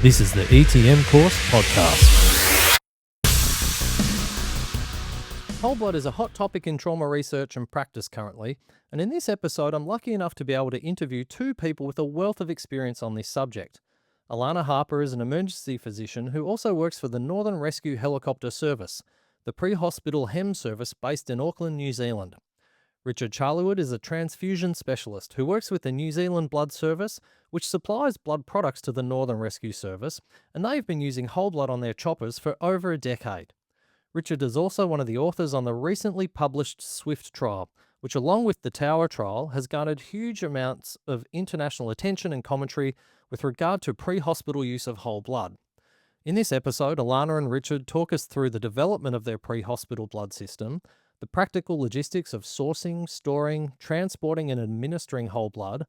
This is the ETM Course Podcast. Whole blood is a hot topic in trauma research and practice currently, and in this episode I'm lucky enough to be able to interview two people with a wealth of experience on this subject. Alana Harper is an emergency physician who also works for the Northern Rescue Helicopter Service, the Prehospital HEM service based in Auckland, New Zealand. Richard Charlewood is a transfusion specialist who works with the New Zealand Blood Service, which supplies blood products to the Northern Rescue Service, and they've been using whole blood on their choppers for over a decade. Richard is also one of the authors on the recently published SWiFT trial, which along with the TOWAR trial has garnered huge amounts of international attention and commentary with regard to pre-hospital use of whole blood. In this episode, Alana and Richard talk us through the development of their pre-hospital blood system, the practical logistics of sourcing, storing, transporting and administering whole blood,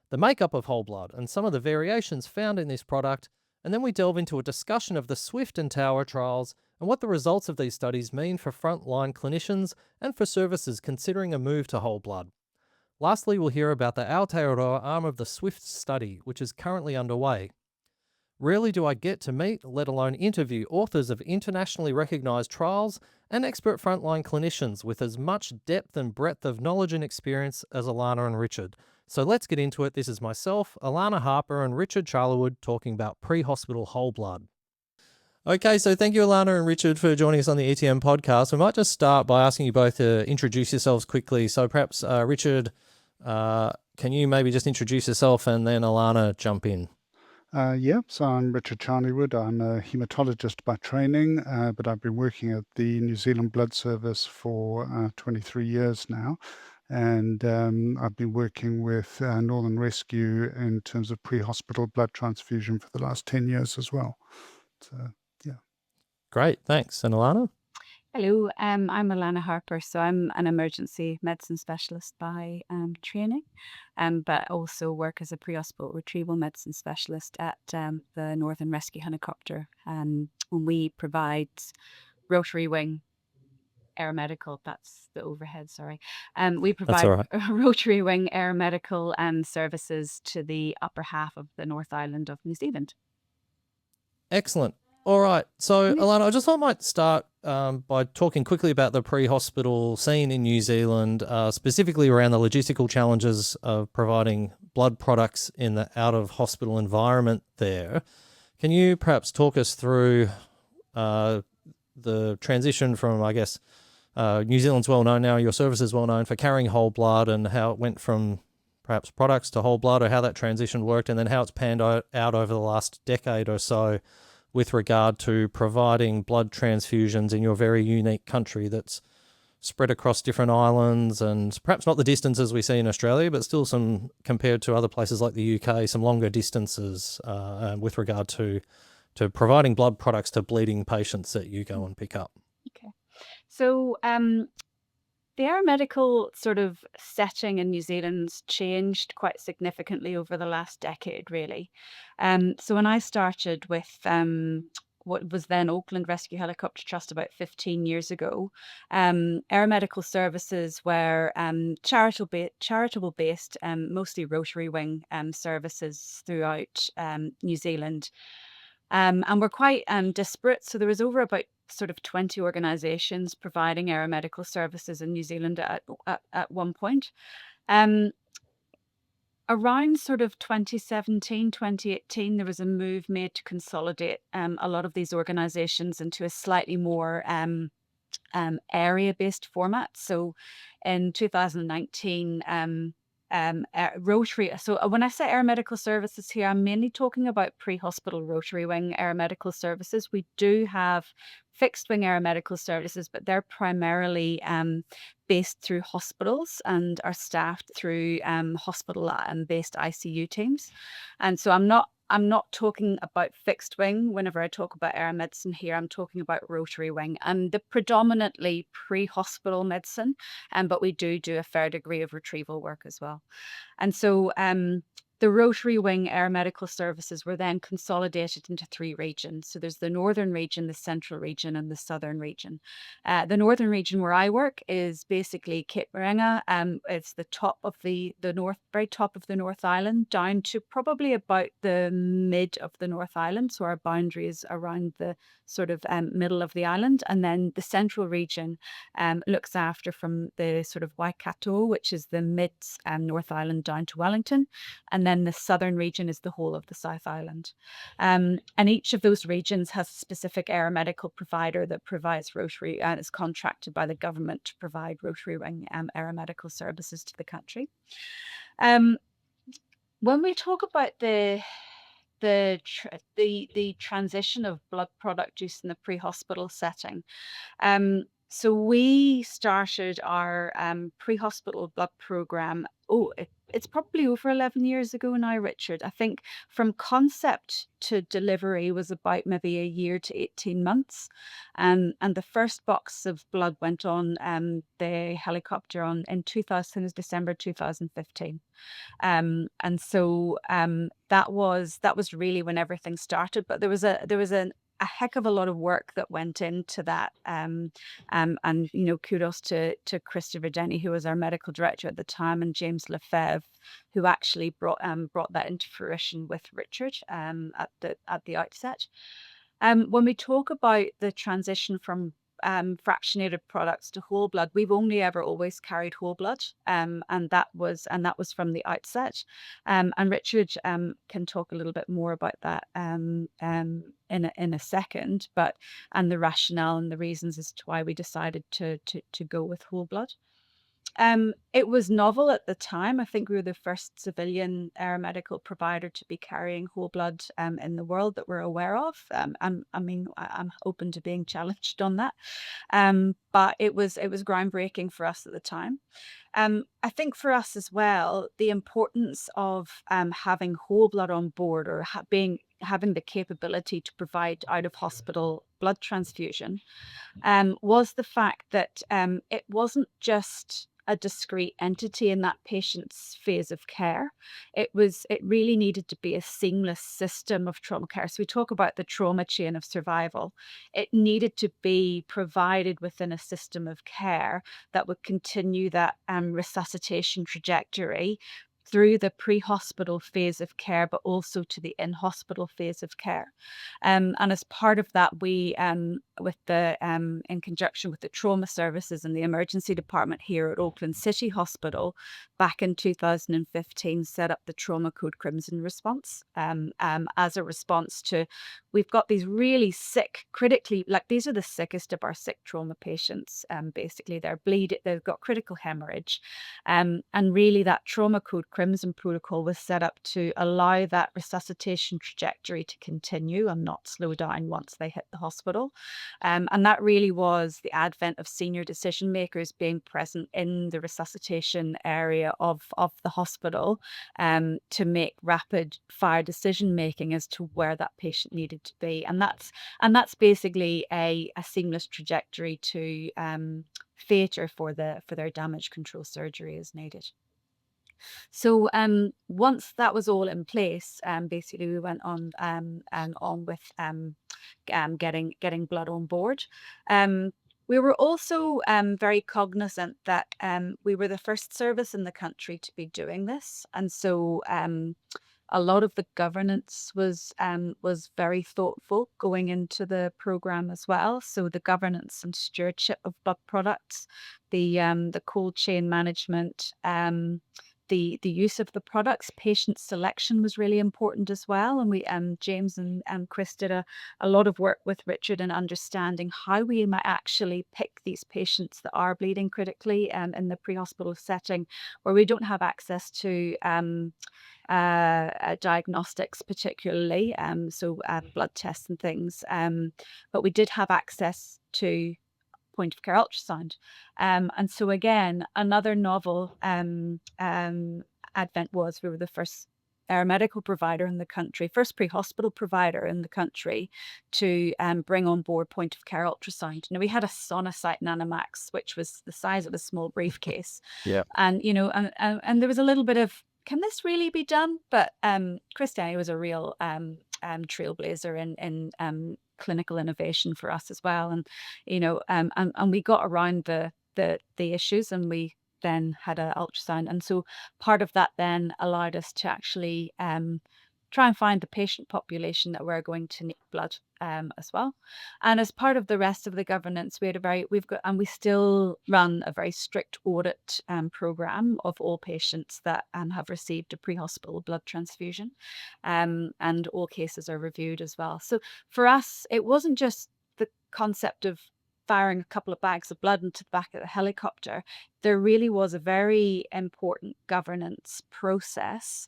the makeup of whole blood and some of the variations found in this product, and then we delve into a discussion of the SWiFT and TOWAR trials and what the results of these studies mean for frontline clinicians and for services considering a move to whole blood. Lastly, we'll hear about the Aotearoa arm of the SWiFT study, which is currently underway. Rarely do I get to meet, let alone interview, authors of internationally recognised trials and expert frontline clinicians with as much depth and breadth of knowledge and experience as Alana and Richard. So let's get into it. This is myself, Alana Harper and Richard Charlewood talking about pre-hospital whole blood. Okay, so thank you, Alana and Richard, for joining us on the ETM podcast. We might just start by asking you both to introduce yourselves quickly. So perhaps, Richard, can you maybe just introduce yourself and then Alana jump in? So I'm Richard Charlewood. I'm a haematologist by training, but I've been working at the New Zealand Blood Service for 23 years now. And I've been working with Northern Rescue in terms of pre-hospital blood transfusion for the last 10 years as well. So, yeah. Great, thanks. And Alana? Hello, I'm Alana Harper. So I'm an emergency medicine specialist by training, but also work as a pre-hospital retrieval medicine specialist at the Northern Rescue Helicopter. When we provide rotary wing aeromedical, that's the overhead, sorry. We provide rotary wing aeromedical services to the upper half of the North Island of New Zealand. Excellent. All right. So, Alana, I just thought I might start by talking quickly about the pre-hospital scene in New Zealand, specifically around the logistical challenges of providing blood products in the out-of-hospital environment there. Can you perhaps talk us through the transition from, I guess, New Zealand's well known now, your service is well known for carrying whole blood and how it went from perhaps products to whole blood, or how that transition worked, and then how it's panned out over the last decade or so with regard to providing blood transfusions in your very unique country that's spread across different islands and perhaps not the distances we see in Australia, but still some, compared to other places like the UK, some longer distances with regard to providing blood products to bleeding patients that you go and pick up. Okay. So the aeromedical sort of setting in New Zealand's changed quite significantly over the last decade, really. So when I started with what was then Auckland Rescue Helicopter Trust about 15 years ago, aeromedical services were charitable based, mostly rotary wing services throughout New Zealand. And we're quite disparate. So there was over about sort of 20 organisations providing aeromedical services in New Zealand at one point. Around sort of 2017, 2018, there was a move made to consolidate a lot of these organisations into a slightly more area-based format. So in 2019, rotary. So when I say aeromedical services here, I'm mainly talking about pre-hospital rotary wing aeromedical services. We do have fixed wing aeromedical services, but they're primarily based through hospitals and are staffed through hospital based ICU teams. And so I'm not talking about fixed wing. Whenever I talk about aeromedicine here, I'm talking about rotary wing and the predominantly pre-hospital medicine, but we do a fair degree of retrieval work as well. And so the the rotary wing air medical services were then consolidated into 3 regions. So there's the northern region, the central region, and the southern region. The northern region where I work is basically Cape Reinga. It's the top of the north, very top of the North Island, down to probably about the mid of the North Island. So our boundary is around the sort of middle of the island. And then the central region looks after from the sort of Waikato, which is the mid North Island, down to Wellington. And then the southern region is the whole of the South Island. And each of those regions has a specific air medical provider that provides rotary and is contracted by the government to provide rotary wing air medical services to the country. When we talk about the transition of blood product use in the pre-hospital setting, so we started our pre-hospital blood program. It's probably over 11 years ago now, Richard. I think from concept to delivery was about maybe a year to 18 months. And the first box of blood went on the helicopter in December 2015. And so that was really when everything started. But there was a heck of a lot of work that went into that. And kudos to Krista Verdeni, who was our medical director at the time, and James Lefebvre, who actually brought that into fruition with Richard at the outset. When we talk about the transition from fractionated products to whole blood, we've only ever always carried whole blood, and that was from the outset. And Richard can talk a little bit more about that in a second, and the rationale and the reasons as to why we decided to go with whole blood. It was novel at the time. I think we were the first civilian air medical provider to be carrying whole blood in the world that we're aware of. I'm open to being challenged on that. But it was groundbreaking for us at the time. I think for us as well, the importance of having whole blood on board, or having the capability to provide out of hospital blood transfusion, was the fact that it wasn't just a discrete entity in that patient's phase of care. It really needed to be a seamless system of trauma care. So we talk about the trauma chain of survival. It needed to be provided within a system of care that would continue that resuscitation trajectory through the pre-hospital phase of care, but also to the in-hospital phase of care. And as part of that, we, in conjunction with the trauma services and the emergency department here at Auckland City Hospital, back in 2015, set up the Trauma Code Crimson response as a response to, we've got these really sick, these are the sickest of our sick trauma patients. Basically, they're bleeding, they've got critical hemorrhage. And really that Trauma Code Crimson protocol was set up to allow that resuscitation trajectory to continue and not slow down once they hit the hospital. And that really was the advent of senior decision makers being present in the resuscitation area of the hospital to make rapid fire decision making as to where that patient needed to be. And that's basically a seamless trajectory to theatre for their damage control surgery as needed. So once that was all in place, basically we went on with getting blood on board. We were also very cognizant that we were the first service in the country to be doing this, and so a lot of the governance was very thoughtful going into the program as well. So the governance and stewardship of blood products, the cold chain management, the use of the products, patient selection was really important as well. And we James and Chris did a lot of work with Richard in understanding how we might actually pick these patients that are bleeding critically in the pre-hospital setting, where we don't have access to diagnostics particularly, so blood tests and things, but we did have access to point of care ultrasound. And so again, another novel advent was we were the first aeromedical provider in the country, first pre-hospital provider in the country to bring on board point of care ultrasound. Now, we had a Sonosite Nanomax, which was the size of a small briefcase. Yeah. And, and there was a little bit of can this really be done? But Christiane was a real trailblazer in clinical innovation for us as well. And, and we got around the issues, and we then had an ultrasound. And so part of that then allowed us to actually try and find the patient population that we're going to need blood as well. And as part of the rest of the governance, we still run a very strict audit program of all patients that have received a pre-hospital blood transfusion, and all cases are reviewed as well. So for us, it wasn't just the concept of firing a couple of bags of blood into the back of the helicopter. There really was a very important governance process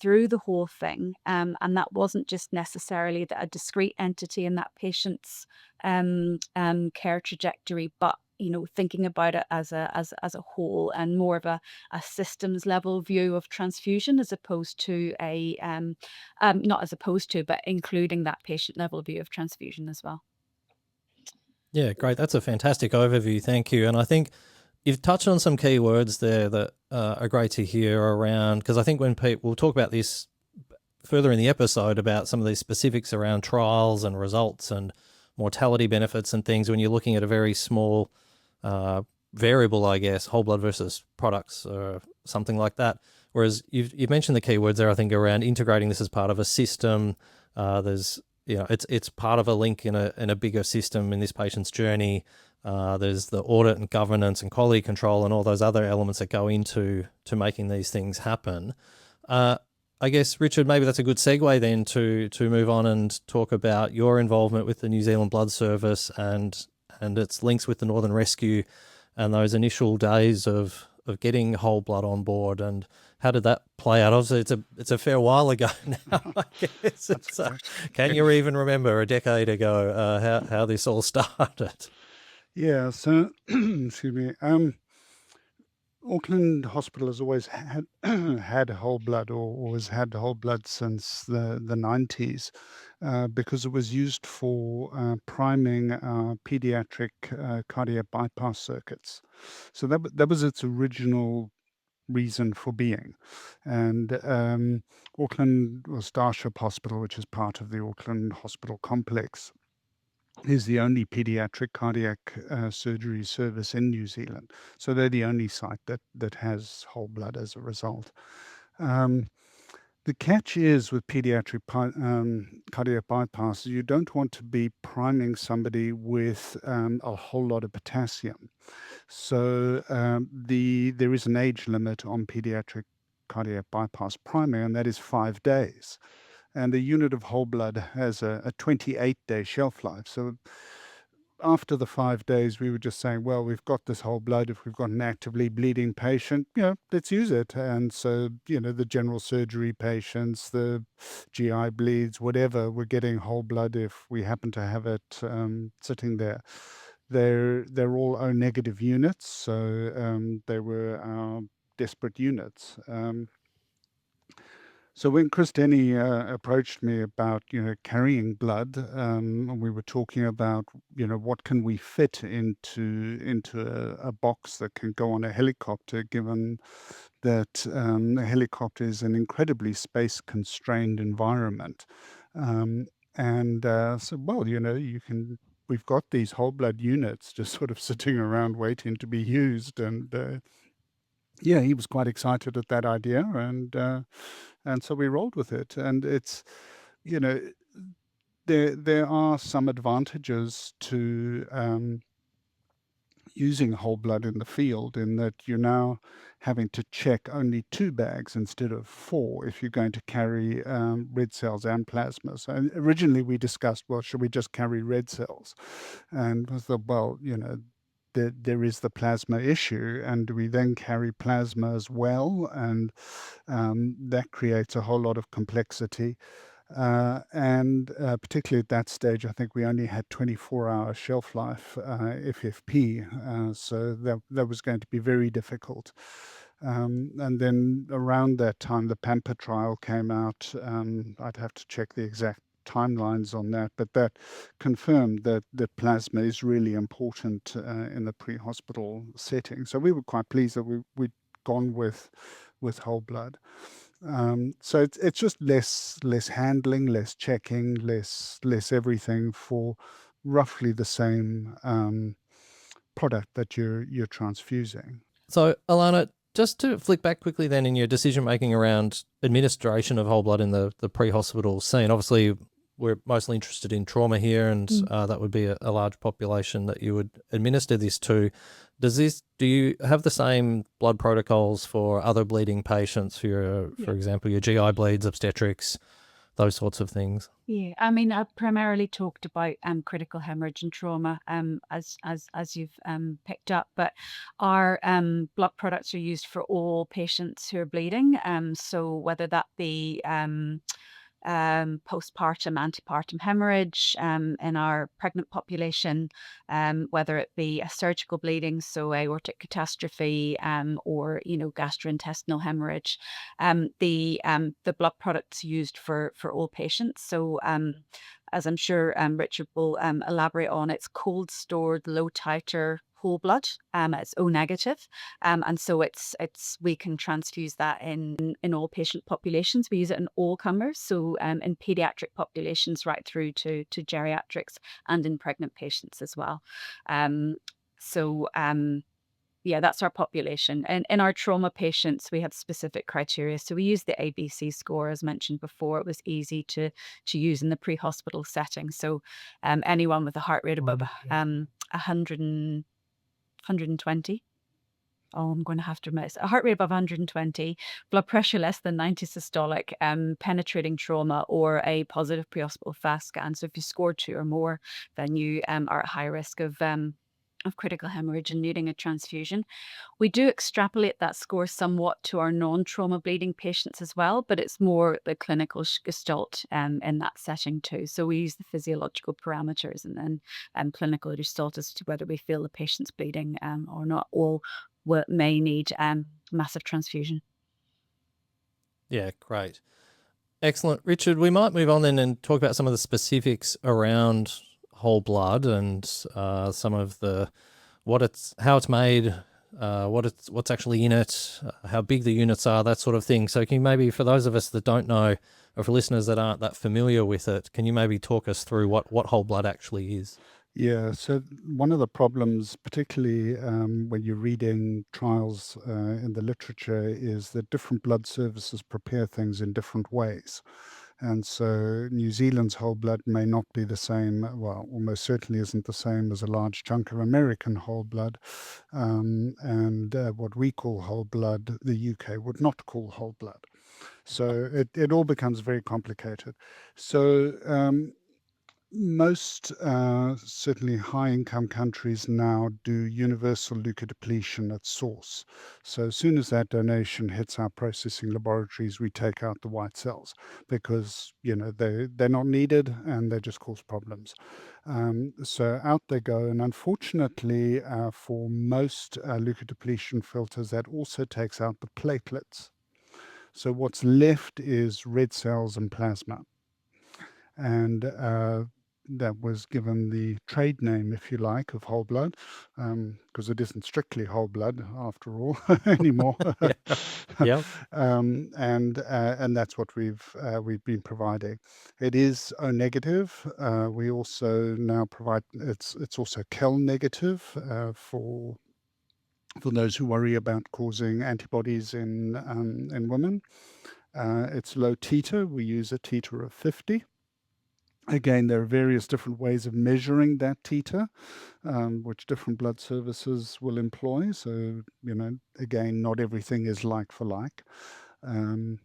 through the whole thing, and that wasn't just necessarily a discrete entity in that patient's care trajectory, but thinking about it as a whole, and more of a systems level view of transfusion, as opposed to but including that patient level view of transfusion as well. Yeah, great. That's a fantastic overview. Thank you. And I think you've touched on some key words there that are great to hear around, because I think when we'll talk about this further in the episode about some of these specifics around trials and results and mortality benefits and things, when you're looking at a very small variable, I guess, whole blood versus products or something like that. Whereas you've mentioned the key words there, I think, around integrating this as part of a system. There's it's part of a link in a bigger system in this patient's journey. There's the audit and governance and quality control and all those other elements that go into making these things happen. I guess, Richard, maybe that's a good segue then to move on and talk about your involvement with the New Zealand Blood Service and its links with the Northern Rescue and those initial days of getting whole blood on board, and how did that play out? Obviously, it's a fair while ago now, I guess. Can you even remember a decade ago how this all started? Yeah, so, excuse me, Auckland Hospital has always had had whole blood, or always had whole blood since the 90s, because it was used for priming pediatric cardiac bypass circuits. So that was its original reason for being. And Auckland, or Starship Hospital, which is part of the Auckland Hospital complex, is the only pediatric cardiac surgery service in New Zealand. So they're the only site that has whole blood as a result. The catch is with pediatric cardiac bypass, you don't want to be priming somebody with a whole lot of potassium. So there is an age limit on pediatric cardiac bypass priming, and that is 5 days. And the unit of whole blood has a 28-day shelf life. So after the 5 days, we were just saying, well, we've got this whole blood. If we've got an actively bleeding patient, let's use it. And so, the general surgery patients, the GI bleeds, whatever, we're getting whole blood if we happen to have it sitting there. They're all O negative units, so they were our desperate units. So when Christiane approached me about carrying blood, we were talking about what can we fit into a box that can go on a helicopter, given that a helicopter is an incredibly space constrained environment. So, well, we've got these whole blood units just sort of sitting around waiting to be used, and he was quite excited at that idea, and so we rolled with it. And it's, there are some advantages to using whole blood in the field, in that you're now having to check only 2 bags instead of 4 if you're going to carry red cells and plasma. So originally we discussed, well, should we just carry red cells? And I thought, well, there is the plasma issue, and we then carry plasma as well, and that creates a whole lot of complexity. And particularly at that stage, I think we only had 24-hour shelf life FFP, so that was going to be very difficult. And then around that time, the Pampa trial came out. I'd have to check the exact timelines on that, but that confirmed that plasma is really important in the pre-hospital setting. So we were quite pleased that we'd gone with with whole blood. So it's just less handling, less checking, less everything for roughly the same product that you're transfusing. So, Alana, just to flick back quickly then in your decision making around administration of whole blood in the pre-hospital scene, obviously we're mostly interested in trauma here, and that would be a large population that you would administer this to. Do you have the same blood protocols for other bleeding patients, for example, your GI bleeds, obstetrics, those sorts of things? Yeah, I mean, I primarily talked about critical hemorrhage and trauma, as you've picked up, but our blood products are used for all patients who are bleeding. So whether that be postpartum, antepartum hemorrhage in our pregnant population, whether it be a surgical bleeding, so aortic catastrophe, or gastrointestinal hemorrhage, the blood products used for all patients. So as I'm sure Richard will elaborate on, it's cold stored, low titer whole blood. It's O negative, and so we can transfuse that in all patient populations. We use it in all comers, so in pediatric populations right through to geriatrics, and in pregnant patients as well. Yeah, that's our population. And in our trauma patients, we have specific criteria. So we use the ABC score, as mentioned before. It was easy to use in the pre-hospital setting. So anyone with a heart rate above 120. Oh, I'm going to have to miss. A heart rate above 120, blood pressure less than 90 systolic, penetrating trauma, or a positive pre-hospital fast scan. So if you score 2 or more, then you are at high risk of critical hemorrhage and needing a transfusion. We do extrapolate that score somewhat to our non-trauma bleeding patients as well, but it's more the clinical gestalt in that setting too. So we use the physiological parameters and then clinical gestalt as to whether we feel the patient's bleeding or not, or what may need massive transfusion. Yeah, great. Excellent. Richard, we might move on then and talk about some of the specifics around whole blood and some of the how it's made, what's actually in it, how big the units are, that sort of thing. So can you maybe, for those of us that don't know, or for listeners that aren't that familiar with it, can you maybe talk us through what whole blood actually is? Yeah, so one of the problems, particularly when you're reading trials in the literature, is that different blood services prepare things in different ways. And so New Zealand's whole blood may not be the same, well, almost certainly isn't the same as a large chunk of American whole blood. And what we call whole blood, the UK would not call whole blood. So it all becomes very complicated. So most certainly high-income countries now do universal leukodepletion at source. So as soon as that donation hits our processing laboratories, we take out the white cells because they're not needed and they just cause problems. So out they go, and unfortunately for most leukodepletion filters, that also takes out the platelets. So what's left is red cells and plasma. And that was given the trade name, if you like, of whole blood, because it isn't strictly whole blood after all anymore. Yeah. And that's what we've been providing. It is O negative. We also now provide it's also Kel negative for those who worry about causing antibodies in women. It's low titer. We use a titer of 50. Again, there are various different ways of measuring that titer, which different blood services will employ. So, again, not everything is like for like. And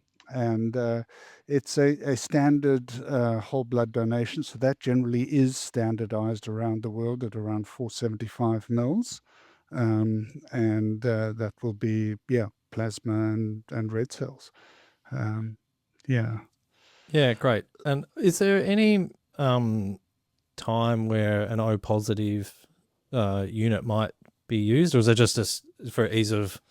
it's a standard whole blood donation. So that generally is standardized around the world at around 475 mils. And that will be, plasma and red cells. Yeah. Yeah, great. And is there any time where an O positive unit might be used, or is it just for ease of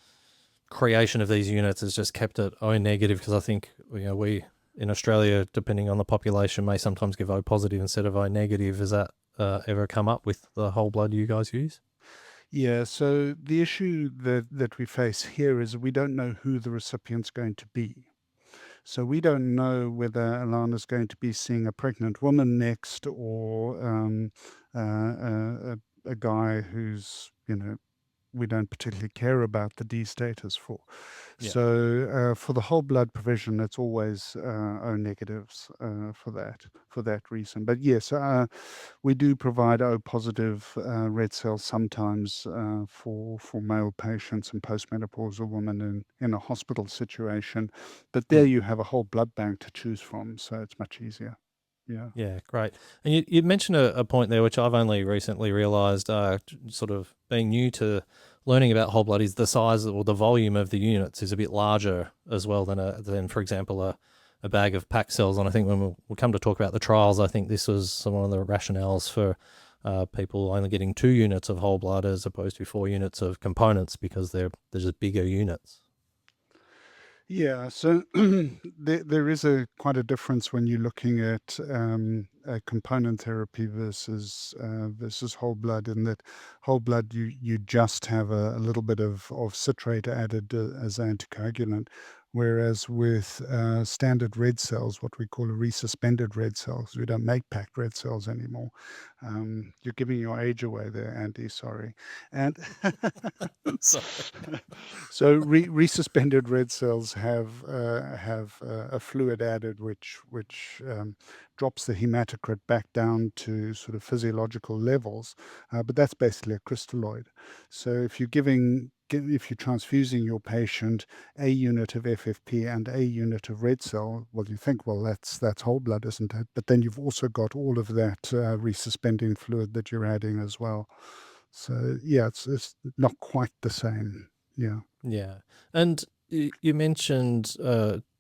creation of these units, is just kept at O negative? Because I think we in Australia, depending on the population, may sometimes give O positive instead of O negative. Has that ever come up with the whole blood you guys use? Yeah, so the issue that we face here is we don't know who the recipient's going to be. So we don't know whether Alana's going to be seeing a pregnant woman next, or a guy who's, we don't particularly care about the D status for. Yeah. So for the whole blood provision, it's always O negatives for that reason. But yes, we do provide O positive red cells sometimes for male patients and postmenopausal women in a hospital situation. But there Mm. you have a whole blood bank to choose from, so it's much easier. Yeah. Yeah, great. And you mentioned a point there, which I've only recently realised, sort of being new to learning about whole blood, is the size or the volume of the units is a bit larger as well than for example, a bag of packed cells. And I think when we'll come to talk about the trials, I think this was one of the rationales for people only getting 2 units of whole blood as opposed to 4 units of components, because they're just bigger units. Yeah, so there is quite a difference when you're looking at component therapy versus whole blood. In that whole blood, you just have a little bit of citrate added as anticoagulant, whereas with standard red cells, what we call a resuspended red cells, we don't make packed red cells anymore. You're giving your age away there, Andy. Sorry. And Sorry. so resuspended red cells have a fluid added which drops the hematocrit back down to sort of physiological levels, but that's basically a crystalloid. So if you're transfusing your patient a unit of FFP and a unit of red cell, well, you think, well, that's whole blood, isn't it? But then you've also got all of that resuspending fluid that you're adding as well. So yeah, it's not quite the same. Yeah. Yeah. And you mentioned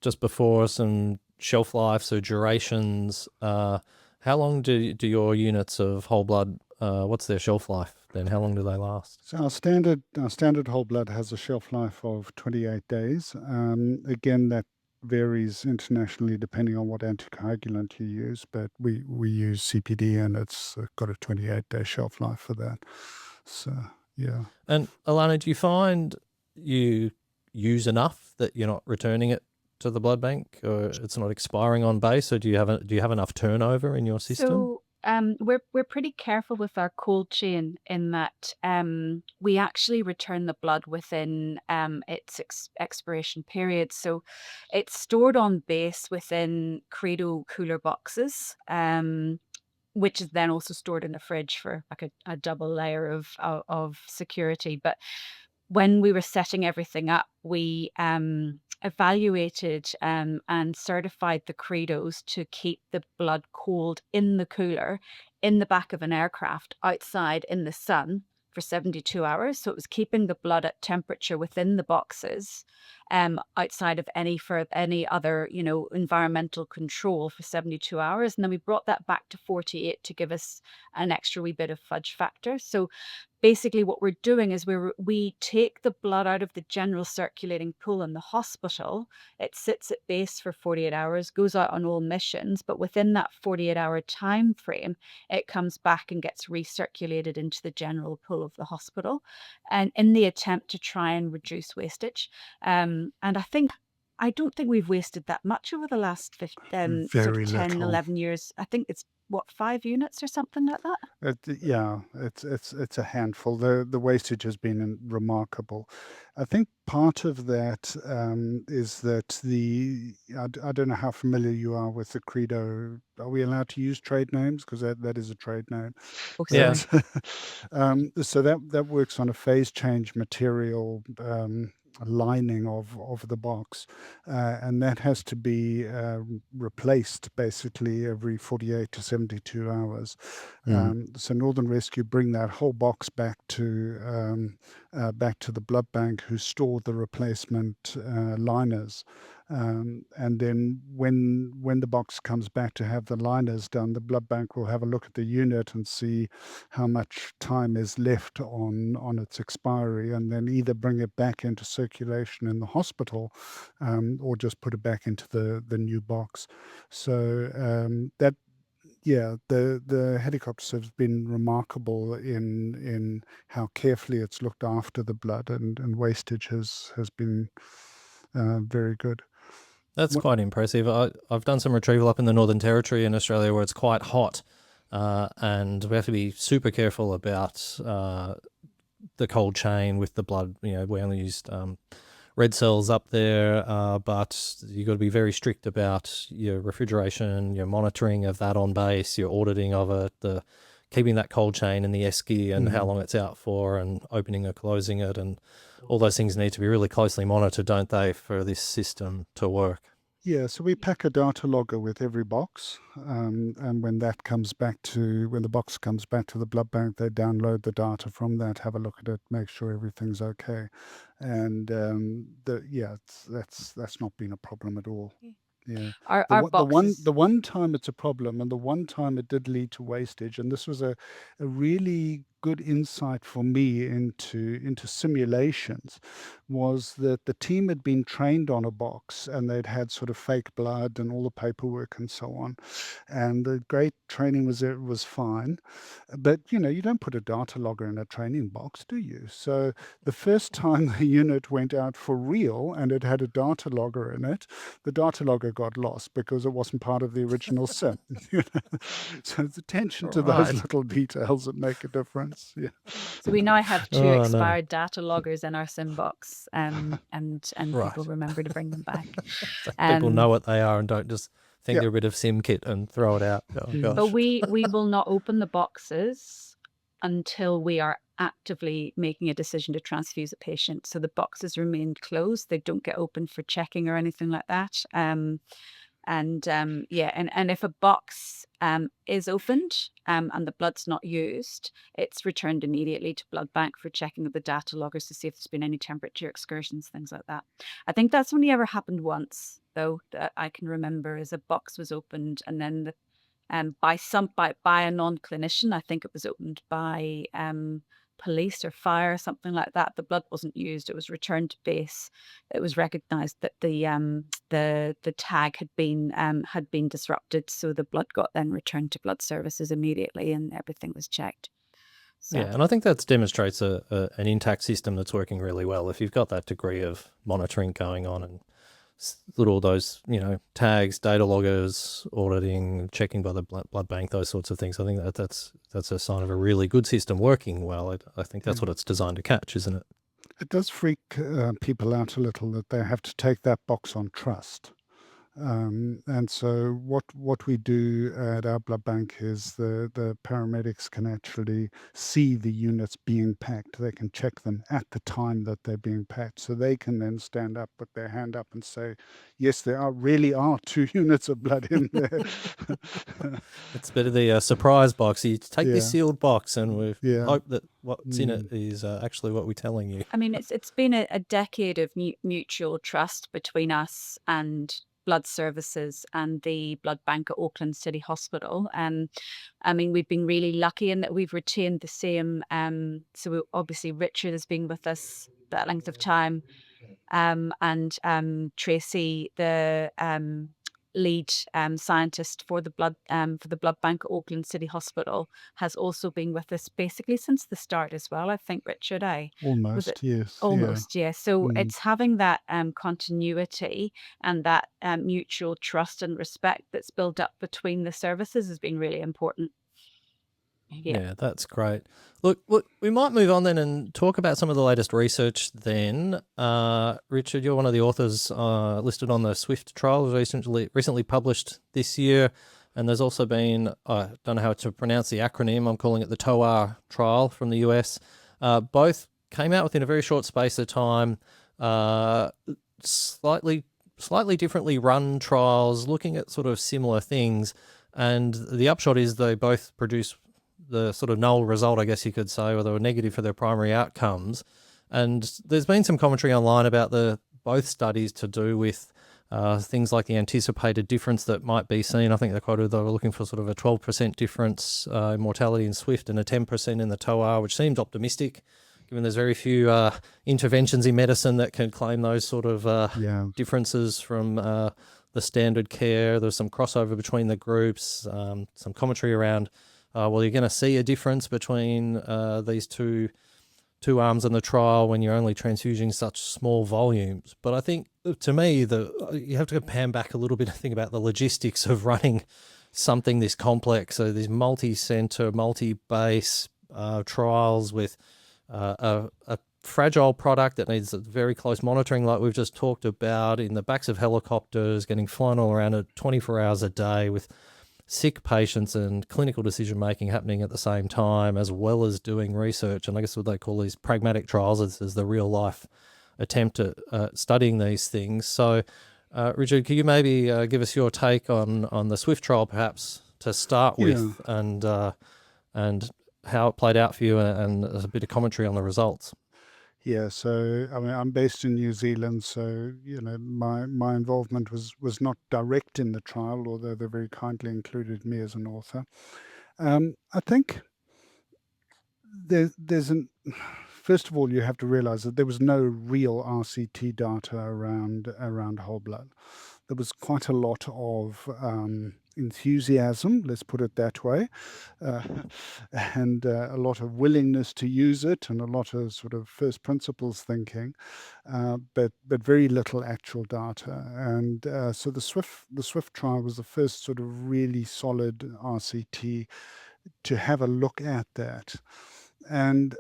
just before some shelf life, so durations. How long do your units of whole blood, what's their shelf life then? How long do they last? So our standard whole blood has a shelf life of 28 days. Again, that varies internationally depending on what anticoagulant you use, but we use CPD, and it's got a 28-day shelf life for that. So yeah. And Alana, do you find you use enough that you're not returning it to the blood bank, or it's not expiring on base, or do you have enough turnover in your system? So we're pretty careful with our cold chain in that we actually return the blood within its expiration period. So it's stored on base within Credo cooler boxes, which is then also stored in the fridge for like a double layer of security. But when we were setting everything up, we evaluated and certified the credos to keep the blood cold in the cooler in the back of an aircraft outside in the sun for 72 hours. So it was keeping the blood at temperature within the boxes, outside of any other, environmental control for 72 hours. And then we brought that back to 48 to give us an extra wee bit of fudge factor. So basically what we're doing is we take the blood out of the general circulating pool in the hospital. It sits at base for 48 hours, goes out on all missions, but within that 48-hour time frame, it comes back and gets recirculated into the general pool of the hospital, and in the attempt to try and reduce wastage. And I don't think we've wasted that much over the last sort Very of 10, little. 11 years. I think it's, what, 5 units or something like that? Yeah, it's a handful. The wastage has been remarkable. I think part of that is that I don't know how familiar you are with the Credo. Are we allowed to use trade names? Because that is a trade name. Yeah. But so that works on a phase change material lining of the box, and that has to be replaced basically every 48 to 72 hours. So Northern Rescue bring that whole box back to the blood bank, who store the replacement liners. And then when the box comes back to have the liners done, the blood bank will have a look at the unit and see how much time is left on its expiry, and then either bring it back into circulation in the hospital, or just put it back into the new box. So Yeah, the helicopter service has been remarkable in how carefully it's looked after the blood, and wastage has been very good. That's What, quite impressive. I've done some retrieval up in the Northern Territory in Australia where it's quite hot, and we have to be super careful about the cold chain with the blood. We only used red cells up there, but you've got to be very strict about your refrigeration, your monitoring of that on base, your auditing of it, the keeping that cold chain in the esky and how long it's out for, and opening or closing it, and all those things need to be really closely monitored, don't they, for this system to work? Yeah, so we pack a data logger with every box, and when the box comes back to the blood bank, they download the data from that, have a look at it, make sure everything's okay, and that's not been a problem at all. Yeah, Our boxes. the one time it's a problem, and the one time it did lead to wastage, and this was a really good insight for me into simulations, was that the team had been trained on a box, and they'd had sort of fake blood and all the paperwork and so on, and the great training was fine, but you don't put a data logger in a training box, do you? So the first time the unit went out for real and it had a data logger in it, the data logger got lost because it wasn't part of the original sim. So it's attention to those Right. little details that make a difference. Yeah. So we now have 2 Oh, no. expired data loggers in our sim box, and Right. people remember to bring them back. So people Um, know what they are and don't just think Yeah. they're a bit of sim kit and throw it out. Oh, Mm. but gosh. we will not open the boxes until we are actively making a decision to transfuse a patient. So the boxes remain closed; they don't get opened for checking or anything like that. And if a box is opened and the blood's not used, it's returned immediately to blood bank for checking of the data loggers to see if there's been any temperature excursions, things like that. I think that's only ever happened once, though, that I can remember, is a box was opened, and then by a non-clinician. I think it was opened by police or fire, something like that. The blood wasn't used; it was returned to base. It was recognised that the tag had been disrupted, so the blood got then returned to blood services immediately, and everything was checked. So Yeah, and I think that demonstrates an intact system that's working really well. If you've got that degree of monitoring going on and little those tags, data loggers, auditing, checking by the blood bank, those sorts of things, I think that's a sign of a really good system working well. I think that's what it's designed to catch, isn't it? It does freak people out a little that they have to take that box on trust. And so what we do at our blood bank is the paramedics can actually see the units being packed. They can check them at the time that they're being packed. So they can then stand up, put their hand up and say, yes, there really are 2 units of blood in there. It's a bit of the surprise box. You take this Yeah. sealed box, and we Yeah. hope that what's in it is actually what we're telling you. I mean, it's been a decade of mutual trust between us and blood services and the blood bank at Auckland City Hospital. I mean, we've been really lucky in that we've retained the same. Obviously, Richard has been with us that length of time, and Tracy, the lead scientist for the blood bank at Auckland City Hospital, has also been with us basically since the start as well. I think, Richard, was it Almost, yes. almost, yeah. So Mm. it's having that continuity and that mutual trust and respect that's built up between the services has been really important. Yeah, that's great. Look, we might move on then and talk about some of the latest research then. Richard, you're one of the authors listed on the SWiFT trial, recently published this year. And there's also been, I don't know how to pronounce the acronym, I'm calling it the TOWAR trial from the US. Both came out within a very short space of time, slightly differently run trials, looking at sort of similar things. And the upshot is they both produce the sort of null result, I guess you could say, or they were negative for their primary outcomes. And there's been some commentary online about both studies to do with things like the anticipated difference that might be seen. I think they were looking for sort of a 12% difference in mortality in SWiFT and a 10% in the TOWAR, which seems optimistic, given there's very few interventions in medicine that can claim those sort of differences from the standard care. There's some crossover between the groups, some commentary around, well, you're going to see a difference between these two arms in the trial when you're only transfusing such small volumes. But I think, to me, you have to pan back a little bit and think about the logistics of running something this complex. So these multi-center, multi-base trials with a fragile product that needs very close monitoring, like we've just talked about, in the backs of helicopters, getting flown all around it 24 hours a day with sick patients and clinical decision making happening at the same time, as well as doing research. And I guess what they call these pragmatic trials is the real life attempt at studying these things. So Richard, could you maybe give us your take on the SWiFT trial perhaps to start with, and how it played out for you, and a bit of commentary on the results? Yeah, so I mean, I'm based in New Zealand, so my involvement was not direct in the trial, although they very kindly included me as an author. I think first of all, you have to realize that there was no real RCT data around whole blood. There was quite a lot of enthusiasm, let's put it that way, and a lot of willingness to use it, and a lot of sort of first principles thinking, but very little actual data. And so the SWiFT trial was the first sort of really solid RCT to have a look at that. And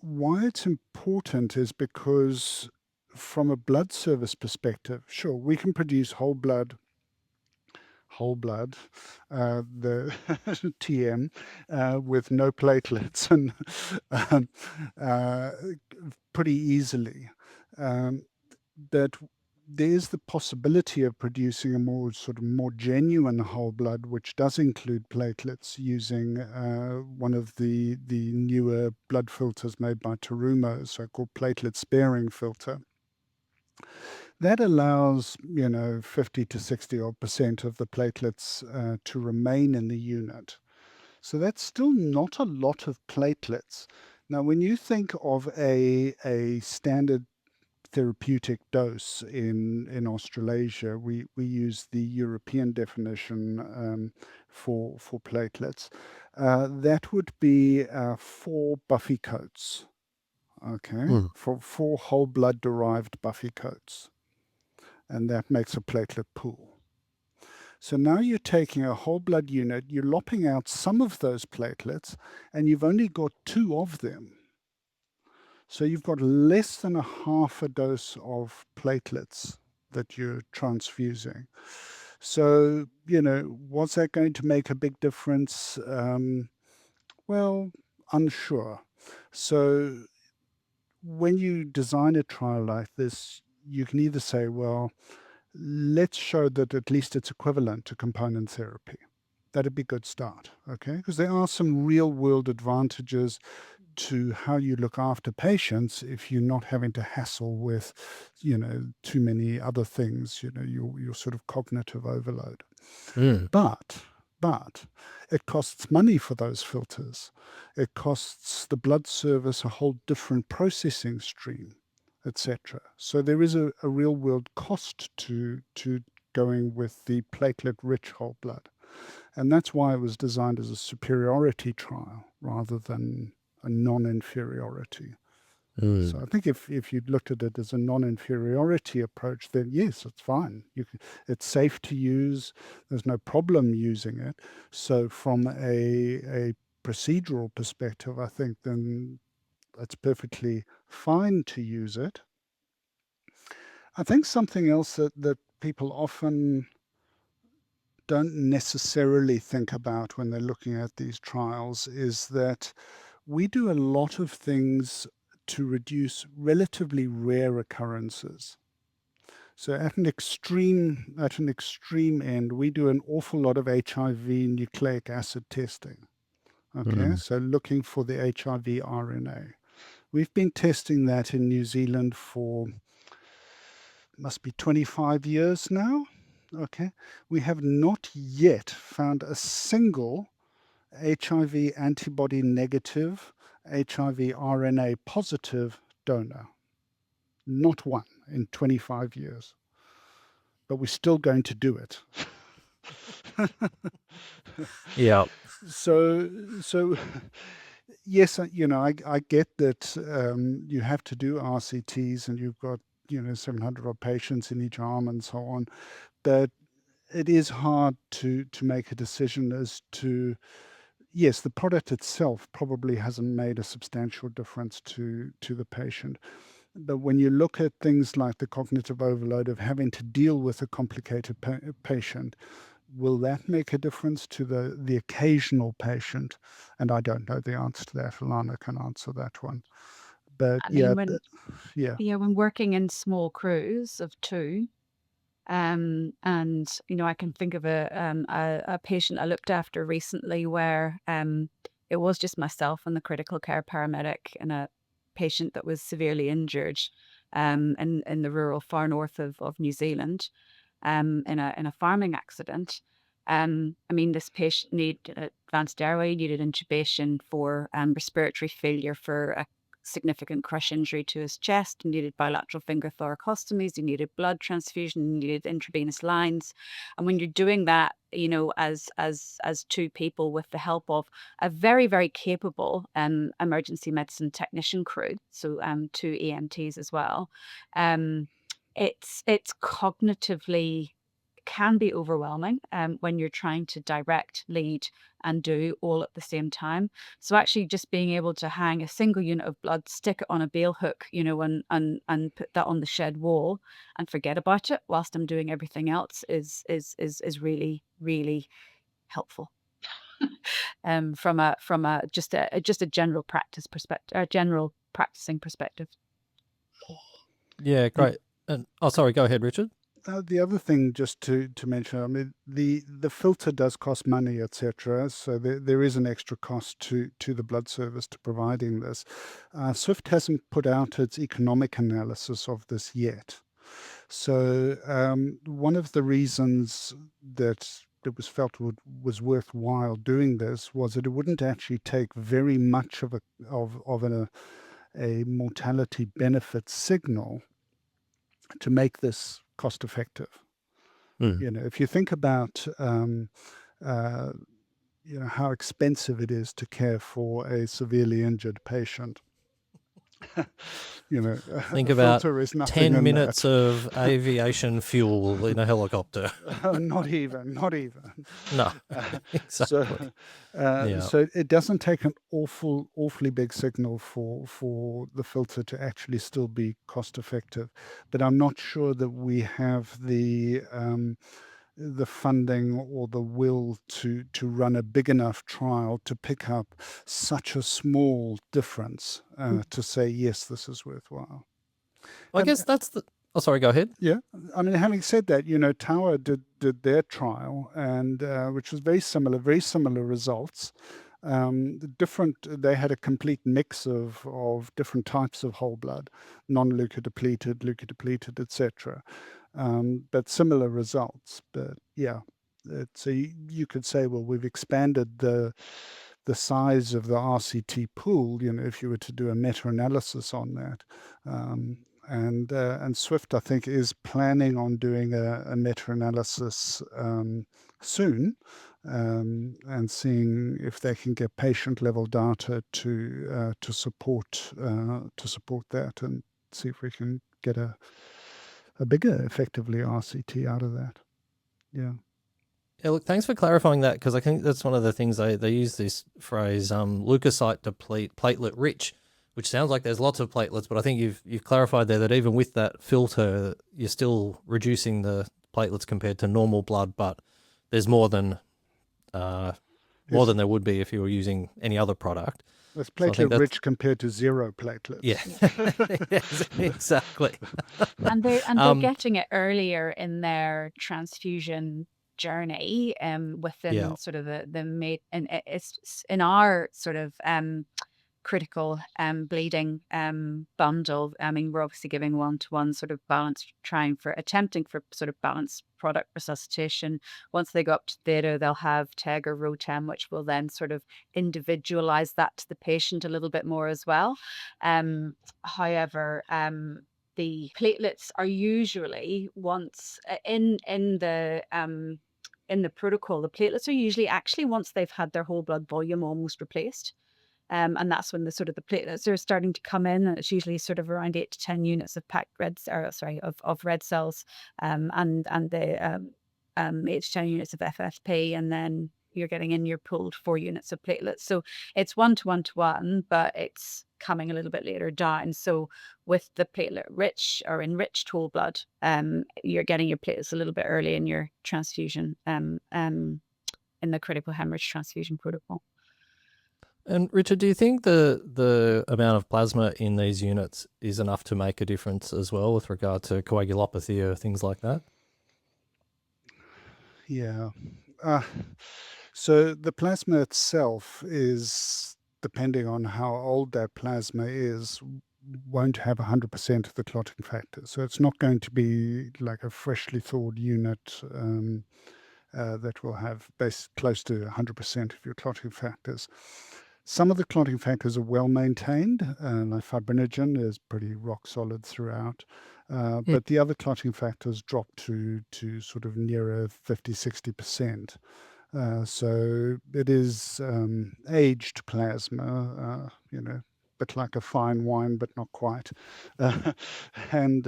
why it's important is because from a blood service perspective, sure, we can produce whole blood, the TM, with no platelets, and pretty easily. But there's the possibility of producing a more genuine whole blood, which does include platelets, using one of the newer blood filters made by Terumo, so-called platelet sparing filter. That allows 50 to 60% of the platelets to remain in the unit. So that's still not a lot of platelets. Now, when you think of a standard therapeutic dose in Australasia, we use the European definition for platelets. That would be 4 Buffy coats. Okay, for 4 whole blood derived Buffy coats, and that makes a platelet pool. So now you're taking a whole blood unit, you're lopping out some of those platelets, and you've only got 2 of them. So you've got less than a half a dose of platelets that you're transfusing. So, was that going to make a big difference? Well, unsure. So when you design a trial like this, you can either say, well, let's show that at least it's equivalent to component therapy. That'd be a good start, okay? Because there are some real-world advantages to how you look after patients if you're not having to hassle with, too many other things, your sort of cognitive overload. But it costs money for those filters. It costs the blood service a whole different processing stream, etc. So there is a real-world cost to going with the platelet-rich whole blood. And that's why it was designed as a superiority trial rather than a non-inferiority. So I think if you'd looked at it as a non-inferiority approach, then yes, it's fine. It's safe to use. There's no problem using it. So from a procedural perspective, I think then it's perfectly fine to use it. I think something else that people often don't necessarily think about when they're looking at these trials is that we do a lot of things to reduce relatively rare occurrences. So at an extreme end, we do an awful lot of HIV nucleic acid testing. Okay, so looking for the HIV RNA. We've been testing that in New Zealand for must be 25 years now. Okay, we have not yet found a single HIV antibody negative, HIV RNA positive donor. Not one in 25 years. but we're still going to do it. Yeah. So yes, I get that you have to do RCTs and you've got 700 odd patients in each arm and so on, but it is hard to make a decision as to, yes, the product itself probably hasn't made a substantial difference to the patient. But when you look at things like the cognitive overload of having to deal with a complicated patient, will that make a difference to the occasional patient? And I don't know the answer to that. Alana can answer that one. But I yeah, mean, when working in small crews of 2, and I can think of a patient I looked after recently where it was just myself and the critical care paramedic and a patient that was severely injured in the rural far north of New Zealand in a farming accident. I mean, this patient needed advanced airway, needed intubation for respiratory failure for a significant crush injury to his chest, he needed bilateral finger thoracostomies, he needed blood transfusion, he needed intravenous lines. And when you're doing that, as 2 people with the help of a very, very capable emergency medicine technician crew, so 2 EMTs as well, it's cognitively can be overwhelming when you're trying to direct, lead, and do all at the same time. So actually just being able to hang a single unit of blood, stick it on a bale hook, and put that on the shed wall and forget about it whilst I'm doing everything else is really, really helpful. From a just a general practice perspective, a general practicing perspective. Yeah, great. And sorry, go ahead, Richard. The other thing, just to mention, I mean, the filter does cost money, etc. So there is an extra cost to the blood service to providing this. SWiFT hasn't put out its economic analysis of this yet. So one of the reasons that it was felt was worthwhile doing this was that it wouldn't actually take very much of a mortality benefit signal to make this cost effective. If you think about how expensive it is to care for a severely injured patient, Think a about filter is nothing 10 minutes that. of aviation fuel in a helicopter. Not even. No, exactly. So it doesn't take an awfully big signal for the filter to actually still be cost effective. But I'm not sure that we have the funding or the will to run a big enough trial to pick up such a small difference to say, yes, this is worthwhile. I guess that's the... Oh, sorry, go ahead. Yeah. I mean, having said that, TOWAR did their trial, and which was very similar results. They had a complete mix of different types of whole blood, non-leukodepleted, leukodepleted, etc. But similar results. But yeah, so you could say, well, we've expanded the size of the RCT pool, if you were to do a meta-analysis on that. And SWiFT, I think, is planning on doing a meta-analysis soon, and seeing if they can get patient-level data to support that, and see if we can get a bigger, effectively, RCT out of that. Yeah. Yeah, look, thanks for clarifying that, because I think that's one of the things they use this phrase, leukocyte deplete, platelet rich, which sounds like there's lots of platelets, but I think you've clarified there that even with that filter, you're still reducing the platelets compared to normal blood, but there's more than there would be if you were using any other product. It's platelet rich compared to 0 platelets. Yeah, yes, exactly. And they're getting it earlier in their transfusion journey within sort of the and it's in our sort of critical bleeding bundle. I mean, we're obviously giving 1-to-1 sort of balance, attempting for sort of balanced product resuscitation. Once they go up to theta, they'll have TEG or ROTEM, which will then sort of individualize that to the patient a little bit more as well. However, the platelets are usually once in the protocol, the platelets are usually actually once they've had their whole blood volume almost replaced. And that's when the platelets are starting to come in, and it's usually sort of around 8 to 10 units of packed of red cells, and the 8 to 10 units of FFP, and then you're getting in your pooled 4 units of platelets. So it's 1 to 1 to 1, but it's coming a little bit later down. So with the platelet rich or enriched whole blood, you're getting your platelets a little bit early in your transfusion, in the critical hemorrhage transfusion protocol. And Richard, do you think the amount of plasma in these units is enough to make a difference as well with regard to coagulopathy or things like that? Yeah. So the plasma itself is, depending on how old that plasma is, won't have 100% of the clotting factor. So it's not going to be like a freshly thawed unit that will have close to 100% of your clotting factors. Some of the clotting factors are well maintained, like fibrinogen is pretty rock solid throughout. But the other clotting factors drop to sort of nearer 50-60%. So it is aged plasma, bit like a fine wine, but not quite. And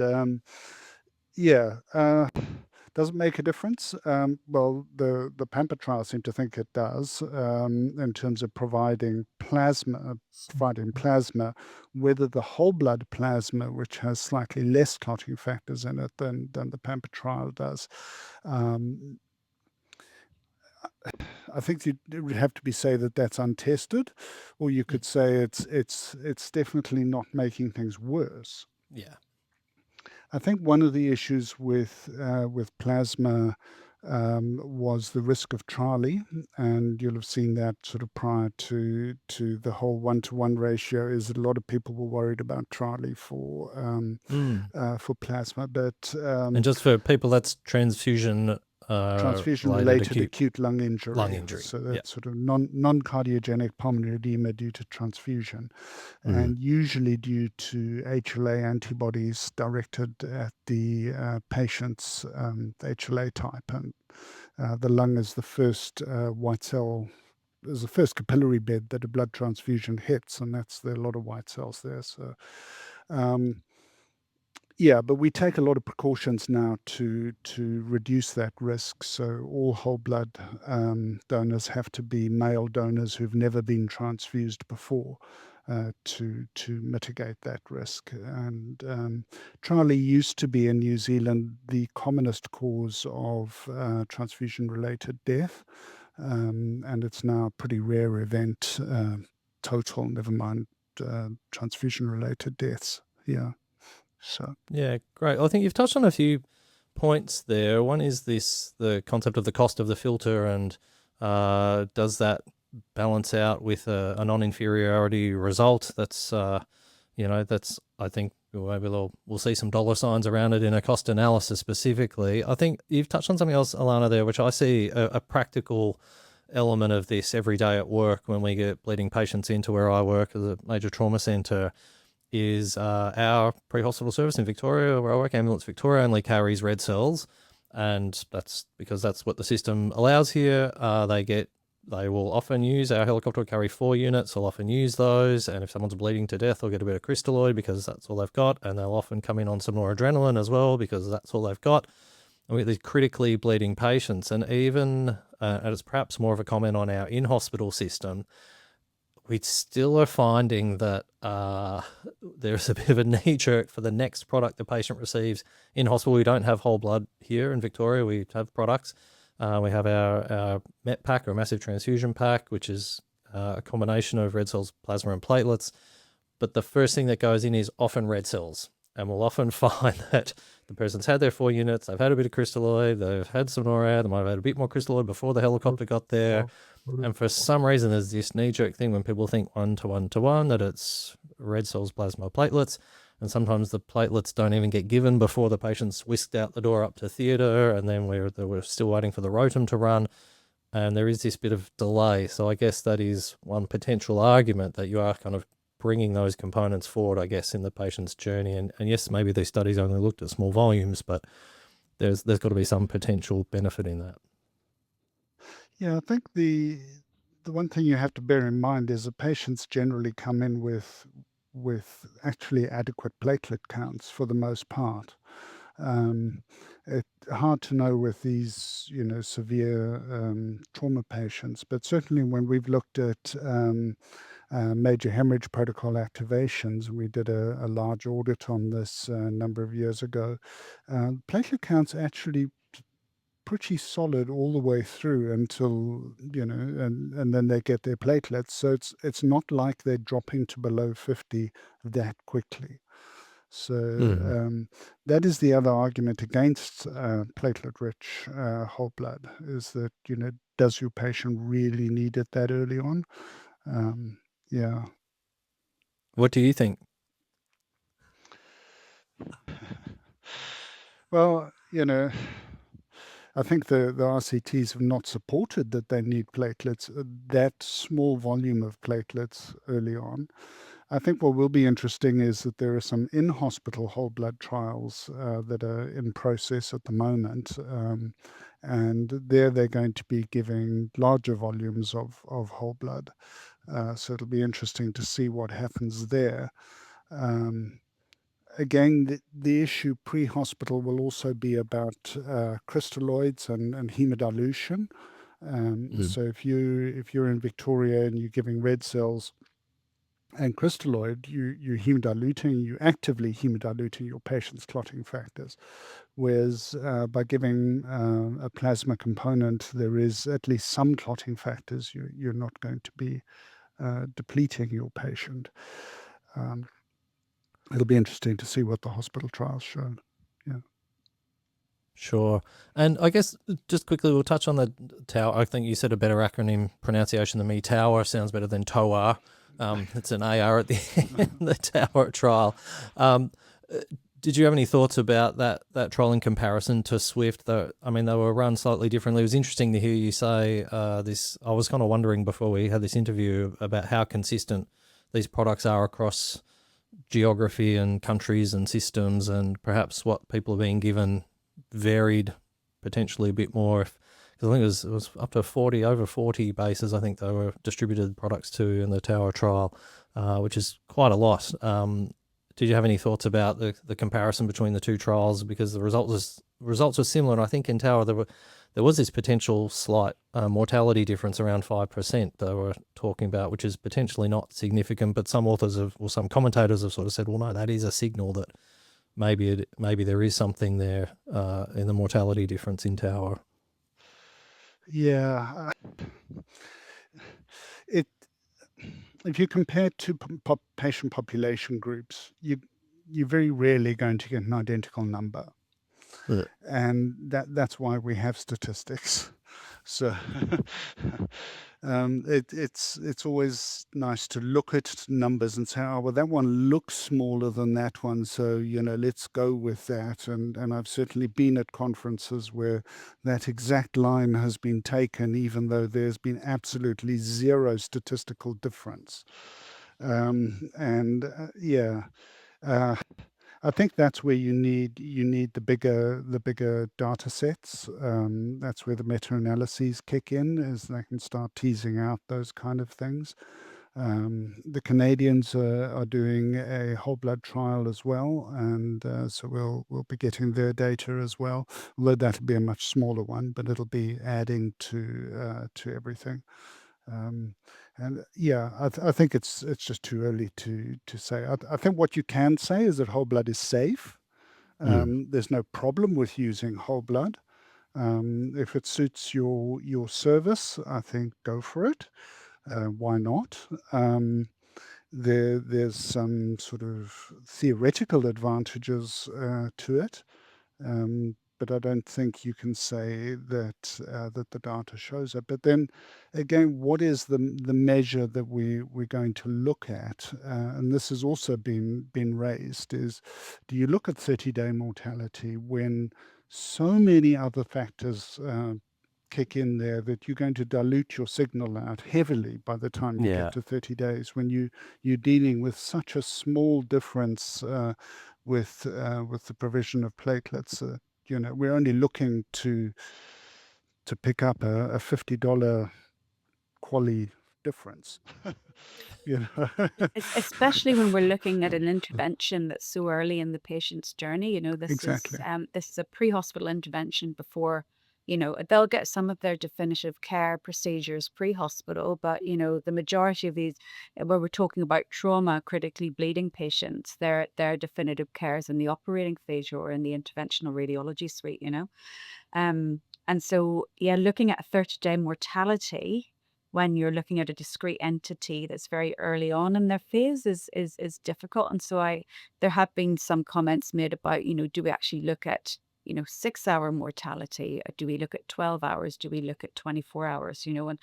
does it make a difference? Well, the Pamper trial seemed to think it does, in terms of providing plasma, whether the whole blood plasma, which has slightly less clotting factors in it than the Pamper trial does. I think it would have to be say that that's untested, or you could say it's definitely not making things worse. Yeah. I think one of the issues with plasma was the risk of Charlie, and you'll have seen that sort of prior to the whole 1-to-1 ratio. Is that a lot of people were worried about Charlie for plasma, but and just for people, that's transfusion related acute lung injury. So that's sort of non-cardiogenic pulmonary edema due to transfusion, and usually due to HLA antibodies directed at the patient's HLA type. And the lung is the first white cell, is the first capillary bed that a blood transfusion hits, and there are a lot of white cells there. So but we take a lot of precautions now to reduce that risk. So all whole blood donors have to be male donors who've never been transfused before, to mitigate that risk. And Charlie used to be in New Zealand the commonest cause of transfusion-related death, and it's now a pretty rare event, total, never mind transfusion-related deaths. Yeah. So yeah, great. I think you've touched on a few points there. One is the concept of the cost of the filter, and does that balance out with a non-inferiority result? That's that's, I think maybe we'll see some dollar signs around it in a cost analysis specifically. I think you've touched on something else, Alana, there, which I see a practical element of this every day at work when we get bleeding patients into where I work as a major trauma centre. Is our pre-hospital service in Victoria, where I work, Ambulance Victoria, only carries red cells, and that's because that's what the system allows here. They will often use, our helicopter will carry 4 units, they'll often use those, and if someone's bleeding to death, they'll get a bit of crystalloid because that's all they've got, and they'll often come in on some noradrenaline as well because that's all they've got. And we get these critically bleeding patients, and even, and it's perhaps more of a comment on our in-hospital system, we still are finding that there's a bit of a knee-jerk for the next product the patient receives in hospital. We don't have whole blood here in Victoria. We have products. We have our MET pack, or massive transfusion pack, which is a combination of red cells, plasma, and platelets. But the first thing that goes in is often red cells. And we'll often find that the person's had their 4 units, they've had a bit of crystalloid, they've had some NORAD, they might have had a bit more crystalloid before the helicopter got there. And for some reason, there's this knee-jerk thing when people think 1-to-1-to-1, that it's red cells, plasma, platelets. And sometimes the platelets don't even get given before the patient's whisked out the door up to theatre, and then we're still waiting for the rotum to run. And there is this bit of delay. So I guess that is one potential argument, that you are kind of bringing those components forward, I guess, in the patient's journey. And yes, maybe these studies only looked at small volumes, but there's got to be some potential benefit in that. Yeah, I think the one thing you have to bear in mind is that patients generally come in with actually adequate platelet counts for the most part. It's hard to know with these, severe trauma patients, but certainly when we've looked at major hemorrhage protocol activations, we did a large audit on this a number of years ago. Platelet counts actually pretty solid all the way through until, and then they get their platelets. So it's not like they're dropping to below 50 that quickly. So that is the other argument against platelet-rich whole blood, is that, does your patient really need it that early on? Yeah. What do you think? Well, I think the RCTs have not supported that they need platelets, that small volume of platelets early on. I think what will be interesting is that there are some in-hospital whole blood trials that are in process at the moment. And there they're going to be giving larger volumes of whole blood. So it'll be interesting to see what happens there. Again, the issue pre-hospital will also be about crystalloids and hemodilution. So if you're in Victoria and you're giving red cells and crystalloid, you're actively hemodiluting your patient's clotting factors. Whereas by giving a plasma component, there is at least some clotting factors. You're not going to be depleting your patient. It'll be interesting to see what the hospital trials show. Yeah. Sure. And I guess just quickly, we'll touch on the TOWAR. I think you said a better acronym pronunciation than me. TOWAR sounds better than TOWAR. It's an AR at the end, the TOWAR trial. Did you have any thoughts about that trial in comparison to SWiFT? I mean, they were run slightly differently. It was interesting to hear you say this. I was kind of wondering before we had this interview about how consistent these products are across geography and countries and systems, and perhaps what people are being given varied potentially a bit more. Because I think it was up to over 40 bases, I think they were distributed products to in the TOWAR trial, which is quite a lot. Did you have any thoughts about the comparison between the two trials? Because the results were similar, and I think in TOWAR there was this potential slight mortality difference around 5% they were talking about, which is potentially not significant, but some authors some commentators have sort of said, well, no, that is a signal that maybe there is something there in the mortality difference in TOWAR. Yeah. If you compare two patient population groups, you're very rarely going to get an identical number. Yeah. And that's why we have statistics. So it's always nice to look at numbers and say, oh, well, that one looks smaller than that one, so let's go with that. And I've certainly been at conferences where that exact line has been taken, even though there's been absolutely zero statistical difference. I think that's where you need the bigger data sets. That's where the meta-analyses kick in, as they can start teasing out those kind of things. The Canadians are doing a whole blood trial as well, and so we'll be getting their data as well. Although that'll be a much smaller one, but it'll be adding to everything. I think it's just too early to say. I think what you can say is that whole blood is safe. There's no problem with using whole blood. If it suits your service, I think go for it. Why not? There's some sort of theoretical advantages to it. But I don't think you can say that the data shows it. But then again, what is the measure that we're going to look at? And this has also been raised, is do you look at 30-day mortality when so many other factors kick in there that you're going to dilute your signal out heavily by the time you Yeah. get to 30 days when you're dealing with such a small difference with the provision of platelets. We're only looking to pick up a $50 quality difference. Especially when we're looking at an intervention that's so early in the patient's journey. Exactly. This is a pre-hospital intervention before, they'll get some of their definitive care procedures pre-hospital, but, the majority of these, where we're talking about trauma, critically bleeding patients, their definitive care is in the operating theatre or in the interventional radiology suite, And so, yeah, looking at a 30-day mortality when you're looking at a discrete entity that's very early on in their phase is difficult. And so there have been some comments made about, do we actually look at, 6-hour mortality? Or do we look at 12 hours? Do we look at 24 hours? And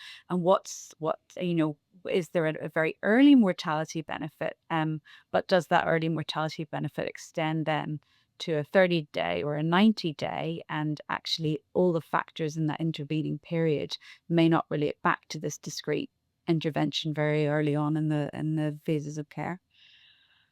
is there a very early mortality benefit? But does that early mortality benefit extend then to a 30-day or a 90-day, and actually all the factors in that intervening period may not relate back to this discrete intervention very early on in the phases of care.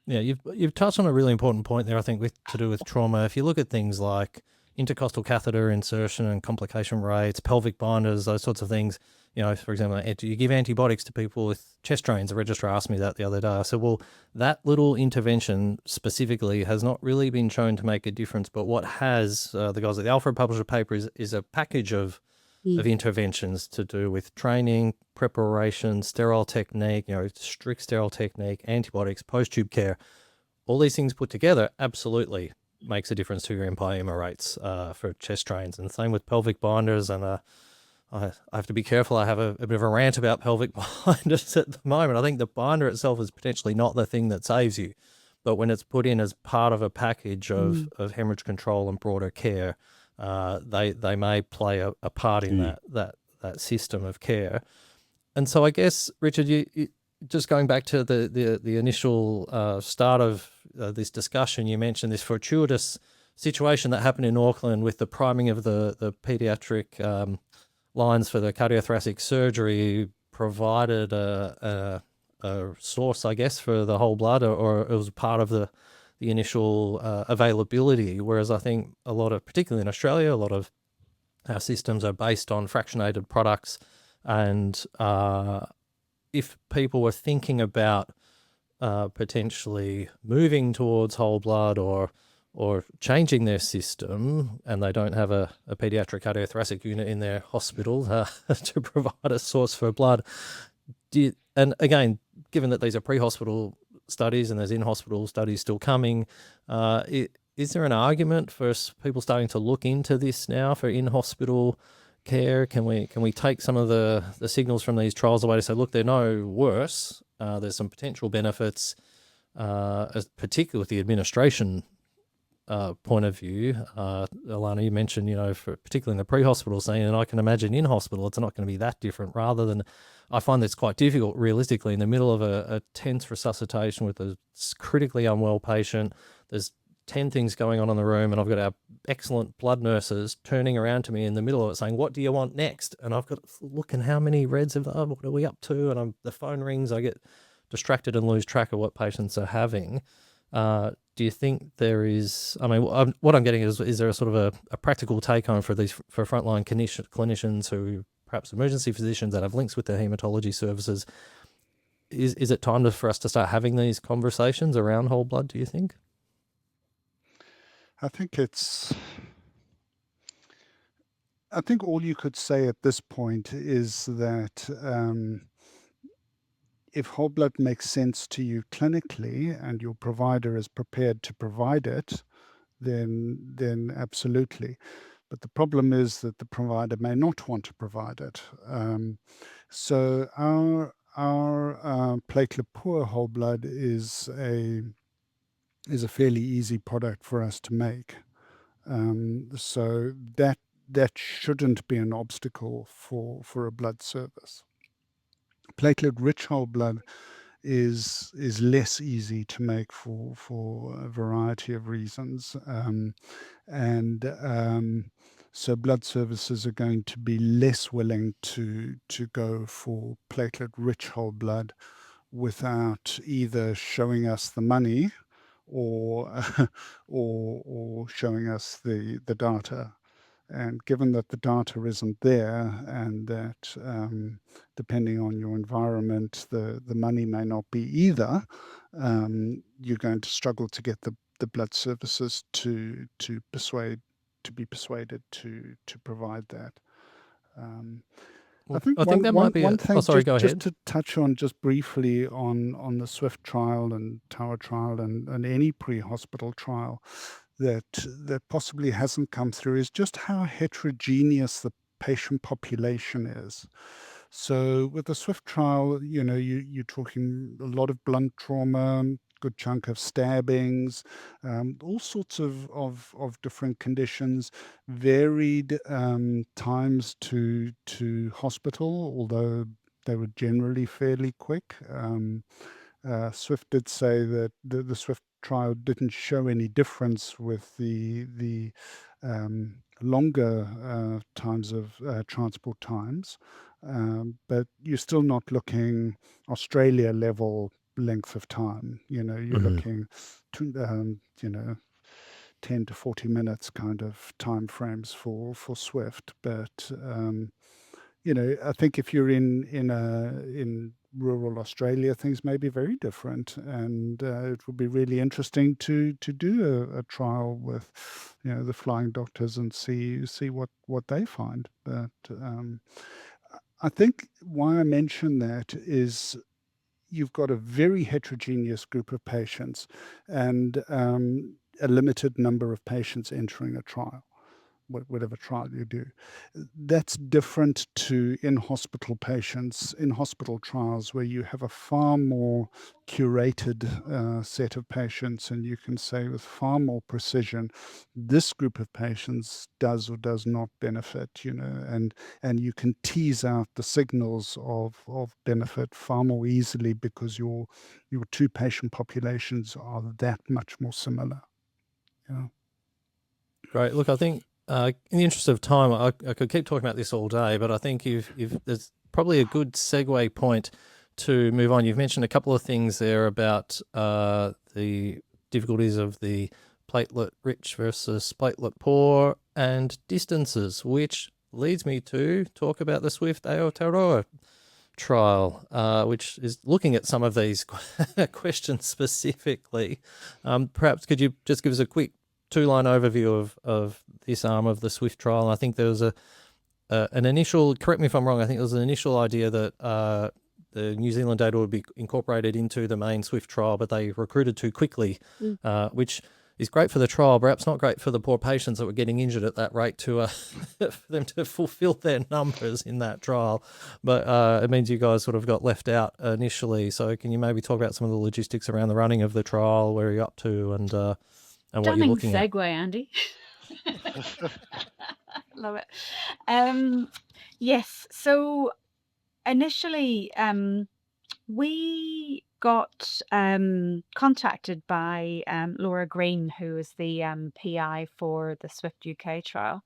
Yeah, you've touched on a really important point there, I think, to do with trauma. If you look at things like intercostal catheter insertion and complication rates, pelvic binders, those sorts of things, for example, you give antibiotics to people with chest drains. The registrar asked me that the other day. I said, well, that little intervention specifically has not really been shown to make a difference, but what has, the guys at the Alfred published a paper, is a package of interventions to do with training, preparation, sterile technique, strict sterile technique, antibiotics, post-tube care. All these things put together absolutely makes a difference to your empyema rates for chest drains. And the same with pelvic binders. And I have to be careful. I have a bit of a rant about pelvic binders at the moment. I think the binder itself is potentially not the thing that saves you. But when it's put in as part of a package of hemorrhage control and broader care, they may play a part in that system of care. And so I guess, Richard, you just going back to the initial start of this discussion, you mentioned this fortuitous situation that happened in Auckland with the priming of the pediatric lines for the cardiothoracic surgery provided a source, I guess, for the whole blood, or it was part of the initial availability. Whereas I think a lot of, particularly in Australia, a lot of our systems are based on fractionated products. And if people were thinking about potentially moving towards whole blood or changing their system, and they don't have a pediatric cardiothoracic unit in their hospital to provide a source for blood, and again, given that these are pre-hospital studies and there's in-hospital studies still coming, is there an argument for people starting to look into this now for in-hospital care? Can we take some of the signals from these trials away to say, look, they're no worse, there's some potential benefits, particularly with the administration point of view. Alana, you mentioned, particularly in the pre-hospital scene, and I can imagine in hospital it's not going to be that different, rather than, I find it's quite difficult realistically in the middle of a tense resuscitation with a critically unwell patient. There's 10 things going on in the room, and I've got our excellent blood nurses turning around to me in the middle of it saying, what do you want next? And I've got to look and how many reds what are we up to? And the phone rings, I get distracted and lose track of what patients are having. Do you think there is, what I'm getting is there a sort of a practical take home for frontline clinicians who perhaps emergency physicians that have links with their hematology services? Is it time for us to start having these conversations around whole blood, do you think? I think all you could say at this point is that if whole blood makes sense to you clinically and your provider is prepared to provide it, then absolutely. But the problem is that the provider may not want to provide it. So our platelet poor whole blood is a fairly easy product for us to make. So that shouldn't be an obstacle for a blood service. Platelet-rich whole blood is less easy to make for a variety of reasons, and So blood services are going to be less willing to go for platelet-rich whole blood without either showing us the money or or showing us the data. And given that the data isn't there, and that depending on your environment, the money may not be either, you're going to struggle to get the blood services to be persuaded to provide that. I Well, think I think that might be one it. Oh, thing, sorry, go just ahead. to touch on just briefly on the SWiFT trial and TOWAR trial and any pre-hospital trial that possibly hasn't come through, is just how heterogeneous the patient population is. So with the SWiFT trial, you're talking a lot of blunt trauma, good chunk of stabbings, all sorts of different conditions, varied times to hospital, although they were generally fairly quick. SWiFT did say that the SWiFT trial didn't show any difference with the longer times of transport times, but you're still not looking Australia level length of time. You're looking to, 10 to 40 minutes kind of time frames for SWiFT. But I think if you're in rural Australia, things may be very different, and it would be really interesting to do a trial with the flying doctors and see what they find. But I think why I mention that is you've got a very heterogeneous group of patients and a limited number of patients entering a trial, whatever trial you do. That's different to in-hospital patients, in-hospital trials, where you have a far more curated set of patients, and you can say with far more precision, this group of patients does or does not benefit, and you can tease out the signals of benefit far more easily because your two patient populations are that much more similar. Great. Look, I think in the interest of time, I could keep talking about this all day, but I think there's probably a good segue point to move on. You've mentioned a couple of things there about the difficulties of the platelet-rich versus platelet-poor and distances, which leads me to talk about the SWiFT Aotearoa trial, which is looking at some of these questions specifically. Perhaps could you just give us a quick two-line overview of this arm of the SWiFT trial? And I think there was an initial, correct me if I'm wrong, I think there was an initial idea that the New Zealand data would be incorporated into the main SWiFT trial, but they recruited too quickly, which is great for the trial, perhaps not great for the poor patients that were getting injured at that rate to for them to fulfill their numbers in that trial. But it means you guys sort of got left out initially. So can you maybe talk about some of the logistics around the running of the trial, where you're up to, and what you're Stunning looking at? segue, Andy. Love it. Yes. So initially, we got contacted by Laura Green, who is the PI for the SWiFT UK trial.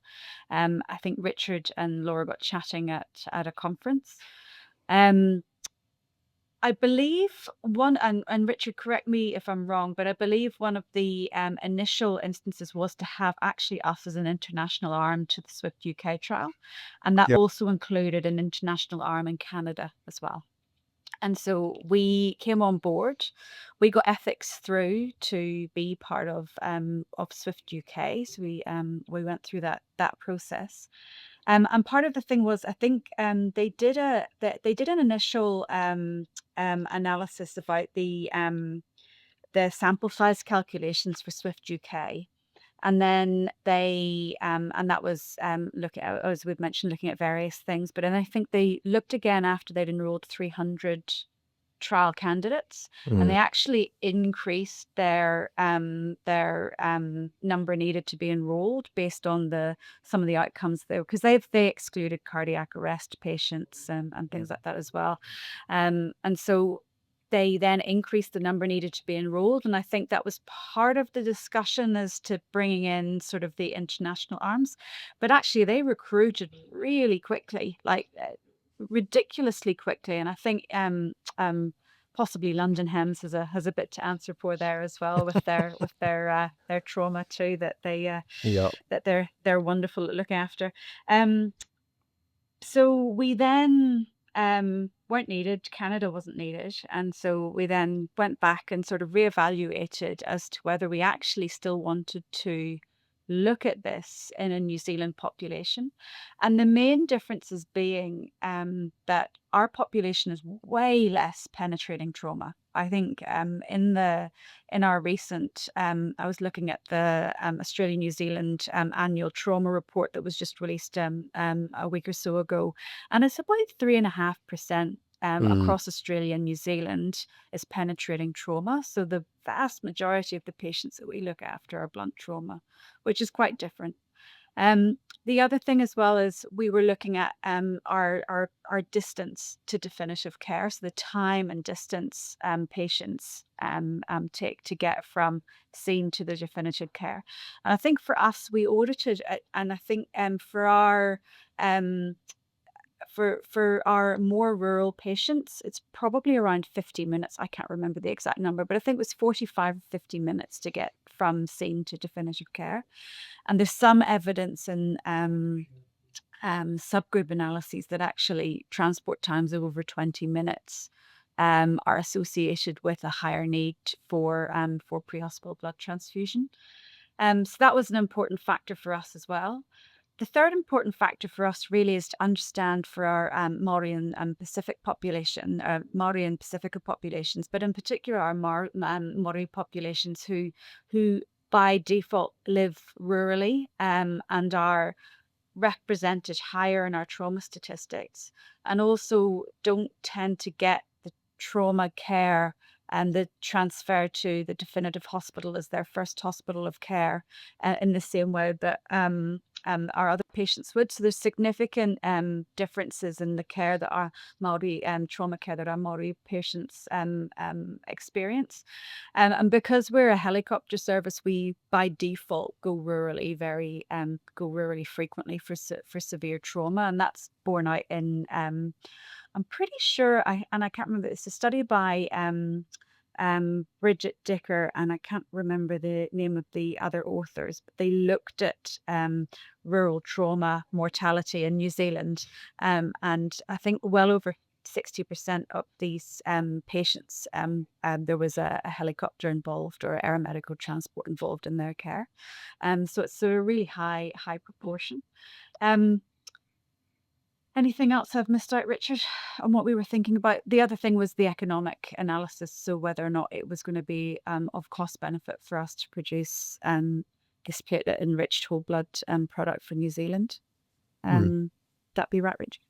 I think Richard and Laura got chatting at a conference. I believe one, and Richard, correct me if I'm wrong, but I believe one of the initial instances was to have actually us as an international arm to the SWiFT UK trial. And that Yep. also included an international arm in Canada as well. And so we came on board. We got ethics through to be part of SWiFT UK. So we went through that process. And part of the thing was, I think they did an initial analysis about the sample size calculations for SWiFT UK. And then they, and that was as we've mentioned, looking at various things. But then I think they looked again after they'd enrolled 300 trial candidates, and they actually increased their number needed to be enrolled based on some of the outcomes there, because they excluded cardiac arrest patients and things like that as well. And so they then increased the number needed to be enrolled. And I think that was part of the discussion as to bringing in sort of the international arms. But actually, they recruited really quickly, like ridiculously quickly. And I think possibly London Hems has a bit to answer for there as well with their trauma too, that Yeah. they're wonderful at looking after. So we then weren't needed. Canada wasn't needed. And so we then went back and sort of reevaluated as to whether we actually still wanted to look at this in a New Zealand population. And the main differences being that our population is way less penetrating trauma. I think in our recent, I was looking at the Australia New Zealand annual trauma report that was just released a week or so ago, and it's about 3.5% across Australia and New Zealand is penetrating trauma. So the vast majority of the patients that we look after are blunt trauma, which is quite different. The other thing as well is we were looking at our distance to definitive care, so the time and distance patients take to get from scene to the definitive care. And I think for us, we audited, and I think for our more rural patients, it's probably around 50 minutes. I can't remember the exact number, but I think it was 45 or 50 minutes to get from scene to definitive care. And there's some evidence in subgroup analyses that actually transport times of over 20 minutes are associated with a higher need for pre-hospital blood transfusion. So that was an important factor for us as well. The third important factor for us really is to understand for our Māori and Pacific population, Māori and Pacifica populations, but in particular our Māori populations who by default live rurally and are represented higher in our trauma statistics, and also don't tend to get the trauma care and the transfer to the definitive hospital as their first hospital of care in the same way that our other patients would. So there's significant differences in the care that our Māori trauma care that our Māori patients experience. And because we're a helicopter service, we by default go rurally frequently for severe trauma, and that's borne out in I'm pretty sure I can't remember. It's a study by Bridget Dicker, and I can't remember the name of the other authors, but they looked at rural trauma mortality in New Zealand, and I think well over 60% of these patients, there was a helicopter involved or aeromedical transport involved in their care. So it's a really high proportion. Anything else I've missed out, Richard, on what we were thinking about? The other thing was the economic analysis, so whether or not it was going to be of cost benefit for us to produce this platelet-enriched whole blood product for New Zealand. That'd be right, Richard?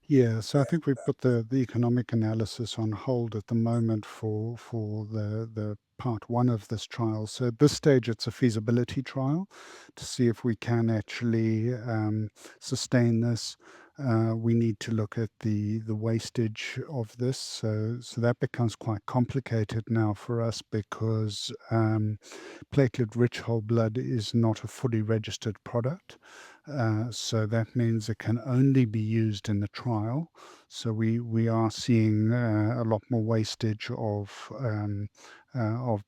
Yeah, so I think we put the economic analysis on hold at the moment for the part one of this trial. So at this stage, it's a feasibility trial to see if we can actually sustain this. We need to look at the wastage of this. So that becomes quite complicated now for us because platelet-rich whole blood is not a fully registered product. So that means it can only be used in the trial. So we are seeing a lot more wastage of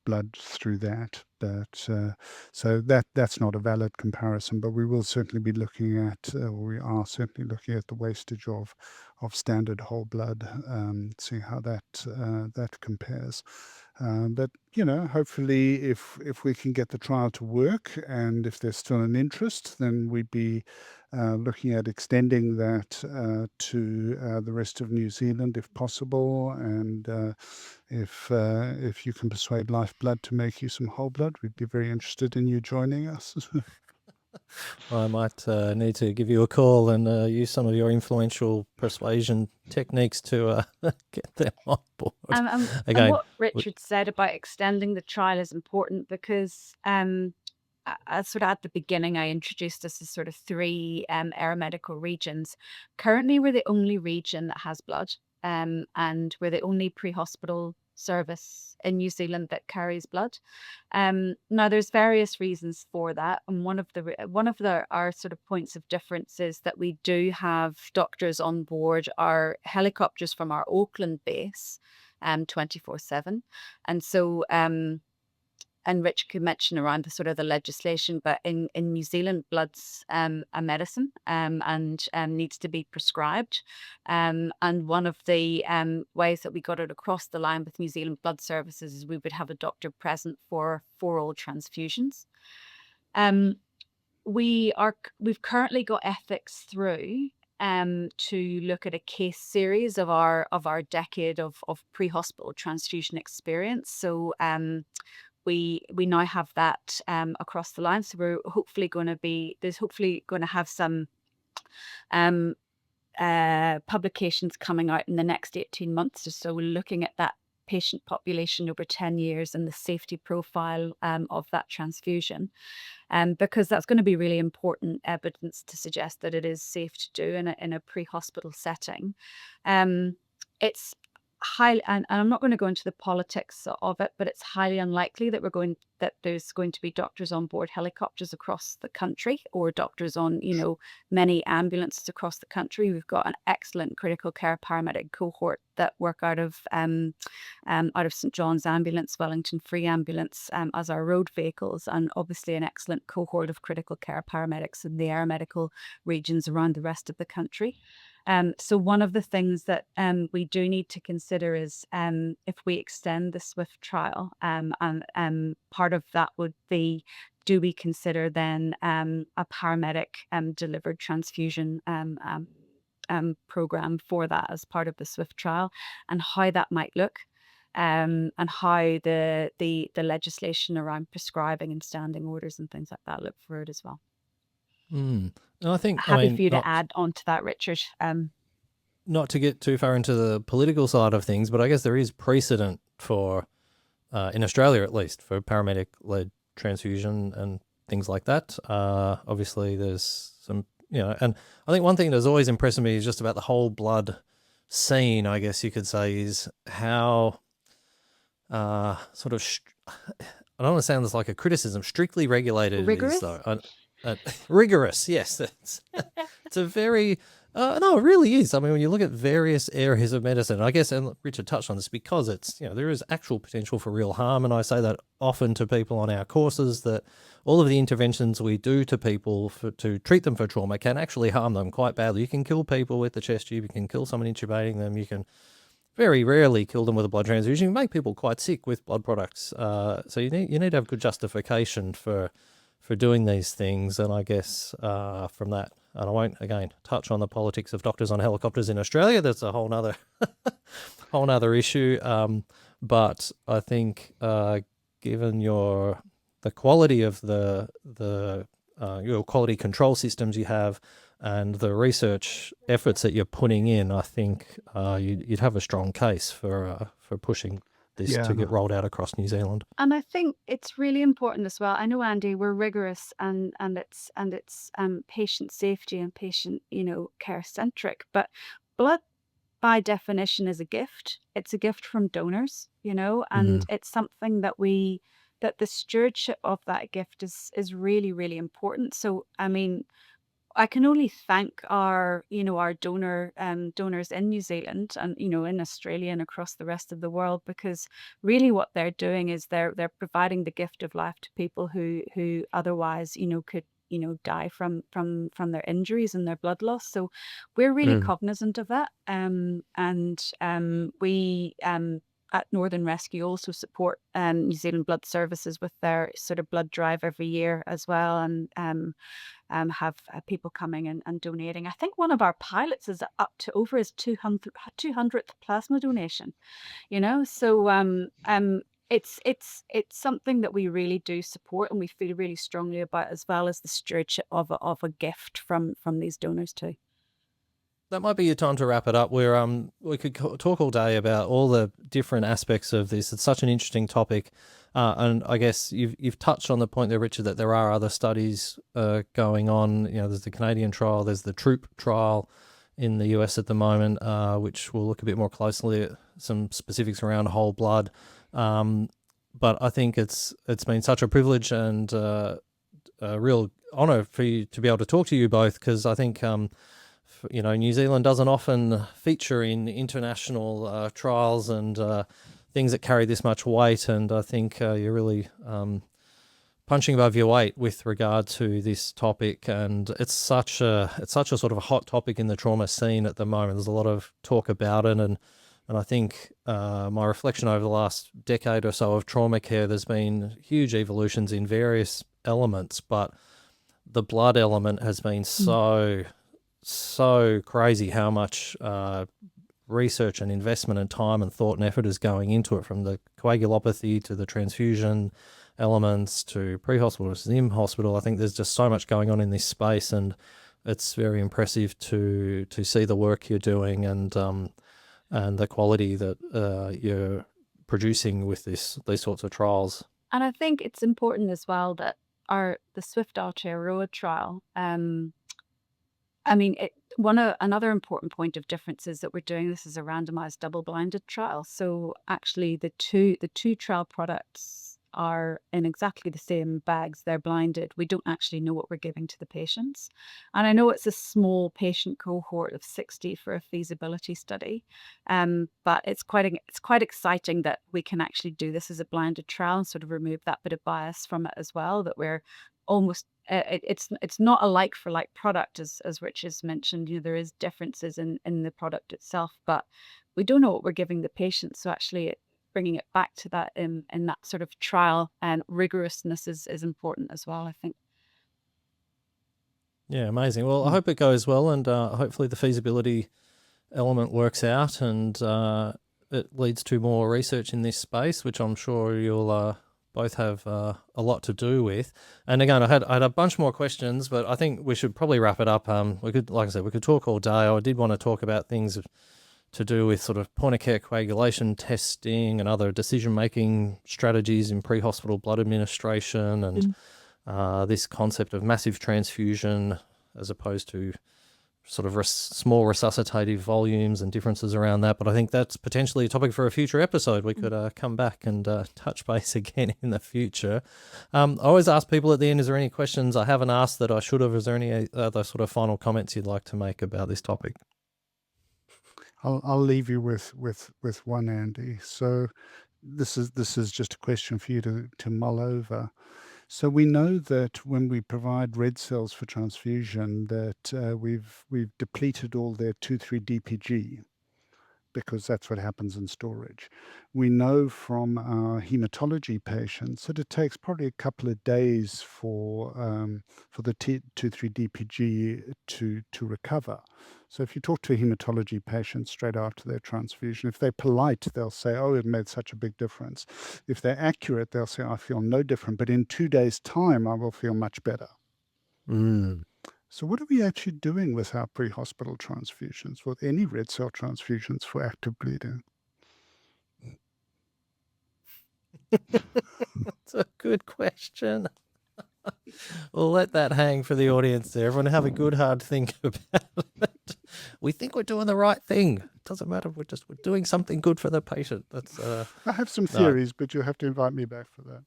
blood through that. But so that's not a valid comparison. But we will certainly be looking at, we are certainly looking at the wastage of standard whole blood, seeing how that compares. But hopefully, if we can get the trial to work, and if there's still an interest, then we'd be looking at extending that to the rest of New Zealand, if possible. And if you can persuade Lifeblood to make you some whole blood, we'd be very interested in you joining us. I might need to give you a call and use some of your influential persuasion techniques to get them on board. And what Richard said about extending the trial is important because sort of at the beginning, I introduced us as sort of three aeromedical regions. Currently, we're the only region that has blood. and we're the only pre-hospital service in New Zealand that carries blood. Now, there's various reasons for that, and one of our sort of points of difference is that we do have doctors on board our helicopters from our Auckland base, 24/7, and so. And Rich could mention around the sort of the legislation, but in New Zealand, blood's a medicine, and needs to be prescribed. And one of the ways that we got it across the line with New Zealand Blood Services is we would have a doctor present for all transfusions. We've currently got ethics through to look at a case series of our decade of pre-hospital transfusion experience. So we now have that across the line. So we're hopefully going to have some publications coming out in the next 18 months or so, looking at that patient population over 10 years and the safety profile of that transfusion, because that's going to be really important evidence to suggest that it is safe to do in a pre-hospital setting. It's highly, and I'm not going to go into the politics of it, but it's highly unlikely that there's going to be doctors on board helicopters across the country, or doctors on many ambulances across the country. We've got an excellent critical care paramedic cohort that work out of St John's Ambulance, Wellington Free Ambulance as our road vehicles, and obviously an excellent cohort of critical care paramedics in the air medical regions around the rest of the country. So one of the things that we do need to consider is if we extend the SWiFT trial, and part of that would be, do we consider then a paramedic delivered transfusion program for that as part of the SWiFT trial, and how that might look, and how the legislation around prescribing and standing orders and things like that look for it as well. And I think, Happy for you to add on to that, Richard. Not to get too far into the political side of things, but I guess there is precedent for, in Australia at least, for paramedic-led transfusion and things like that. Obviously, there's some, and I think one thing that's always impressed me is just about the whole blood scene, I guess you could say, is how I don't want to sound like a criticism, strictly regulated Rigorous? it is, though. Rigorous, yes. It's a very, no, it really is. I mean, when you look at various areas of medicine, I guess, and Richard touched on this, because it's, there is actual potential for real harm. And I say that often to people on our courses, that all of the interventions we do to people to treat them for trauma can actually harm them quite badly. You can kill people with the chest tube, you can kill someone intubating them, you can very rarely kill them with a blood transfusion. You can make people quite sick with blood products. So you need to have good justification for doing these things. And I guess from that, and I won't again touch on the politics of doctors on helicopters in Australia, that's a whole nother issue. But I think given the quality of your quality control systems you have and the research efforts that you're putting in, I think you'd have a strong case for pushing this to get rolled out across New Zealand. And I think it's really important as well. I know, Andy, we're rigorous and it's patient safety and patient care centric, but blood by definition is a gift. It's a gift from donors, and it's something that the stewardship of that gift is really, really important. So I mean, I can only thank our donors in New Zealand and in Australia and across the rest of the world, because really what they're doing is they're providing the gift of life to people who otherwise could die from their injuries and their blood loss. So we're really cognizant of that, and we at Northern Rescue also support New Zealand Blood Services with their sort of blood drive every year as well, and have people coming and donating. I think one of our pilots is up to over his 200th plasma donation. So it's something that we really do support and we feel really strongly about, as well as the stewardship of a gift from these donors too. That might be your time to wrap it up. We could talk all day about all the different aspects of this. It's such an interesting topic, and I guess you've touched on the point there, Richard, that there are other studies going on. There's the Canadian trial, there's the Troop trial in the US at the moment, which we'll look a bit more closely at some specifics around whole blood. But I think it's been such a privilege and a real honour for you to be able to talk to you both, because I think New Zealand doesn't often feature in international trials and things that carry this much weight, and I think you're really punching above your weight with regard to this topic, and it's such a sort of a hot topic in the trauma scene at the moment. There's a lot of talk about it, and I think my reflection over the last decade or so of trauma care, there's been huge evolutions in various elements, but the blood element has been so crazy how much research and investment and time and thought and effort is going into it, from the coagulopathy to the transfusion elements to pre-hospital versus in-hospital. I think there's just so much going on in this space, and it's very impressive to see the work you're doing and the quality that you're producing with these sorts of trials. And I think it's important as well that the SWiFT Aotearoa trial, another important point of difference is that we're doing this as a randomized double-blinded trial. So actually the two trial products are in exactly the same bags. They're blinded. We don't actually know what we're giving to the patients. And I know it's a small patient cohort of 60 for a feasibility study, but it's quite exciting that we can actually do this as a blinded trial and sort of remove that bit of bias from it as well, that we're almost it's not a like for like product, as Rich has mentioned. There is differences in the product itself, but we don't know what we're giving the patients. So actually bringing it back to that in that sort of trial and rigorousness is important as well, I think. Yeah, amazing. Well, I hope it goes well, and hopefully the feasibility element works out, and it leads to more research in this space, which I'm sure you'll both have a lot to do with. And again, I had a bunch more questions, but I think we should probably wrap it up. We could, like I said, we could talk all day. I did want to talk about things to do with sort of point of care coagulation testing and other decision-making strategies in pre-hospital blood administration, and this concept of massive transfusion as opposed to sort of small resuscitative volumes and differences around that. But I think that's potentially a topic for a future episode. We could come back and touch base again in the future. I always ask people at the end, is there any questions I haven't asked that I should have? Is there any other sort of final comments you'd like to make about this topic? I'll leave you with one, Andy. So this is just a question for you to mull over. So we know that when we provide red cells for transfusion, that we've depleted all their 2,3-DPG, because that's what happens in storage. We know from our hematology patients that it takes probably a couple of days for the 2,3-DPG to recover. So if you talk to a hematology patient straight after their transfusion, if they're polite, they'll say, oh, it made such a big difference. If they're accurate, they'll say, I feel no different, but in 2 days' time, I will feel much better. So what are we actually doing with our pre-hospital transfusions, with any red cell transfusions for active bleeding? That's a good question. We'll let that hang for the audience there. Everyone have a good hard think about it. We think we're doing the right thing. It doesn't matter. We're doing something good for the patient. That's I have some theories, but you'll have to invite me back for that.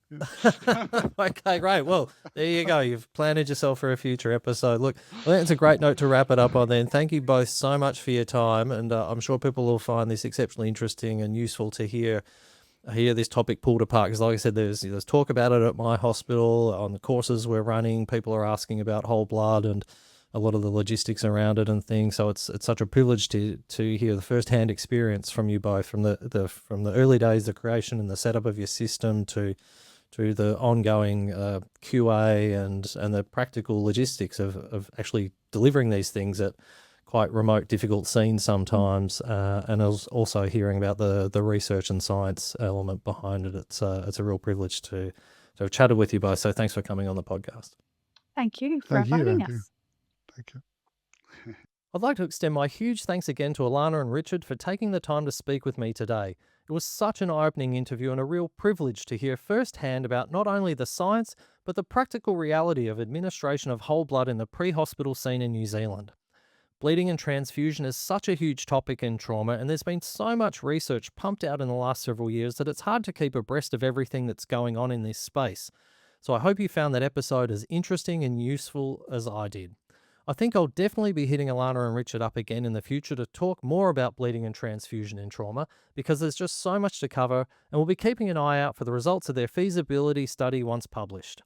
Yeah. Okay, great. Well, there you go. You've planted yourself for a future episode. Look, I think it's a great note to wrap it up on then. Thank you both so much for your time, and I'm sure people will find this exceptionally interesting and useful to hear this topic pulled apart, because like I said, there's talk about it at my hospital on the courses we're running. People are asking about whole blood and a lot of the logistics around it and things. So it's such a privilege to hear the first-hand experience from you both, from the early days, the creation and the setup of your system, to the ongoing QA and the practical logistics of actually delivering these things at quite remote, difficult scenes sometimes, and also hearing about the research and science element behind it. It's a real privilege to have chatted with you both. So thanks for coming on the podcast. Thank you for inviting us. Thank you. I'd like to extend my huge thanks again to Alana and Richard for taking the time to speak with me today. It was such an eye-opening interview and a real privilege to hear firsthand about not only the science, but the practical reality of administration of whole blood in the pre-hospital scene in New Zealand. Bleeding and transfusion is such a huge topic in trauma, and there's been so much research pumped out in the last several years that it's hard to keep abreast of everything that's going on in this space. So I hope you found that episode as interesting and useful as I did. I think I'll definitely be hitting Alana and Richard up again in the future to talk more about bleeding and transfusion in trauma, because there's just so much to cover, and we'll be keeping an eye out for the results of their feasibility study once published.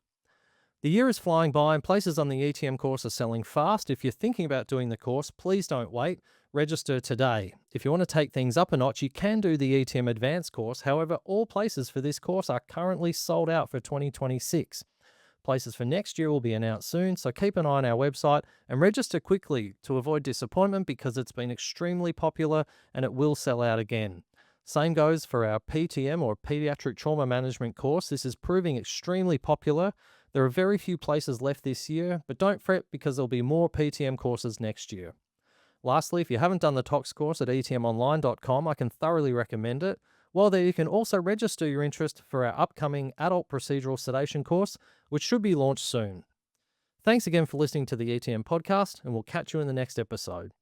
The year is flying by and places on the ETM course are selling fast. If you're thinking about doing the course, please don't wait. Register today. If you want to take things up a notch, you can do the ETM Advanced course. However, all places for this course are currently sold out for 2026. Places for next year will be announced soon, so keep an eye on our website and register quickly to avoid disappointment, because it's been extremely popular and it will sell out again. Same goes for our PTM or Pediatric Trauma Management course. This is proving extremely popular. There are very few places left this year, but don't fret because there'll be more PTM courses next year. Lastly, if you haven't done the TOCS course at etmonline.com, I can thoroughly recommend it. While there, you can also register your interest for our upcoming Adult Procedural Sedation course, which should be launched soon. Thanks again for listening to the ETM podcast, and we'll catch you in the next episode.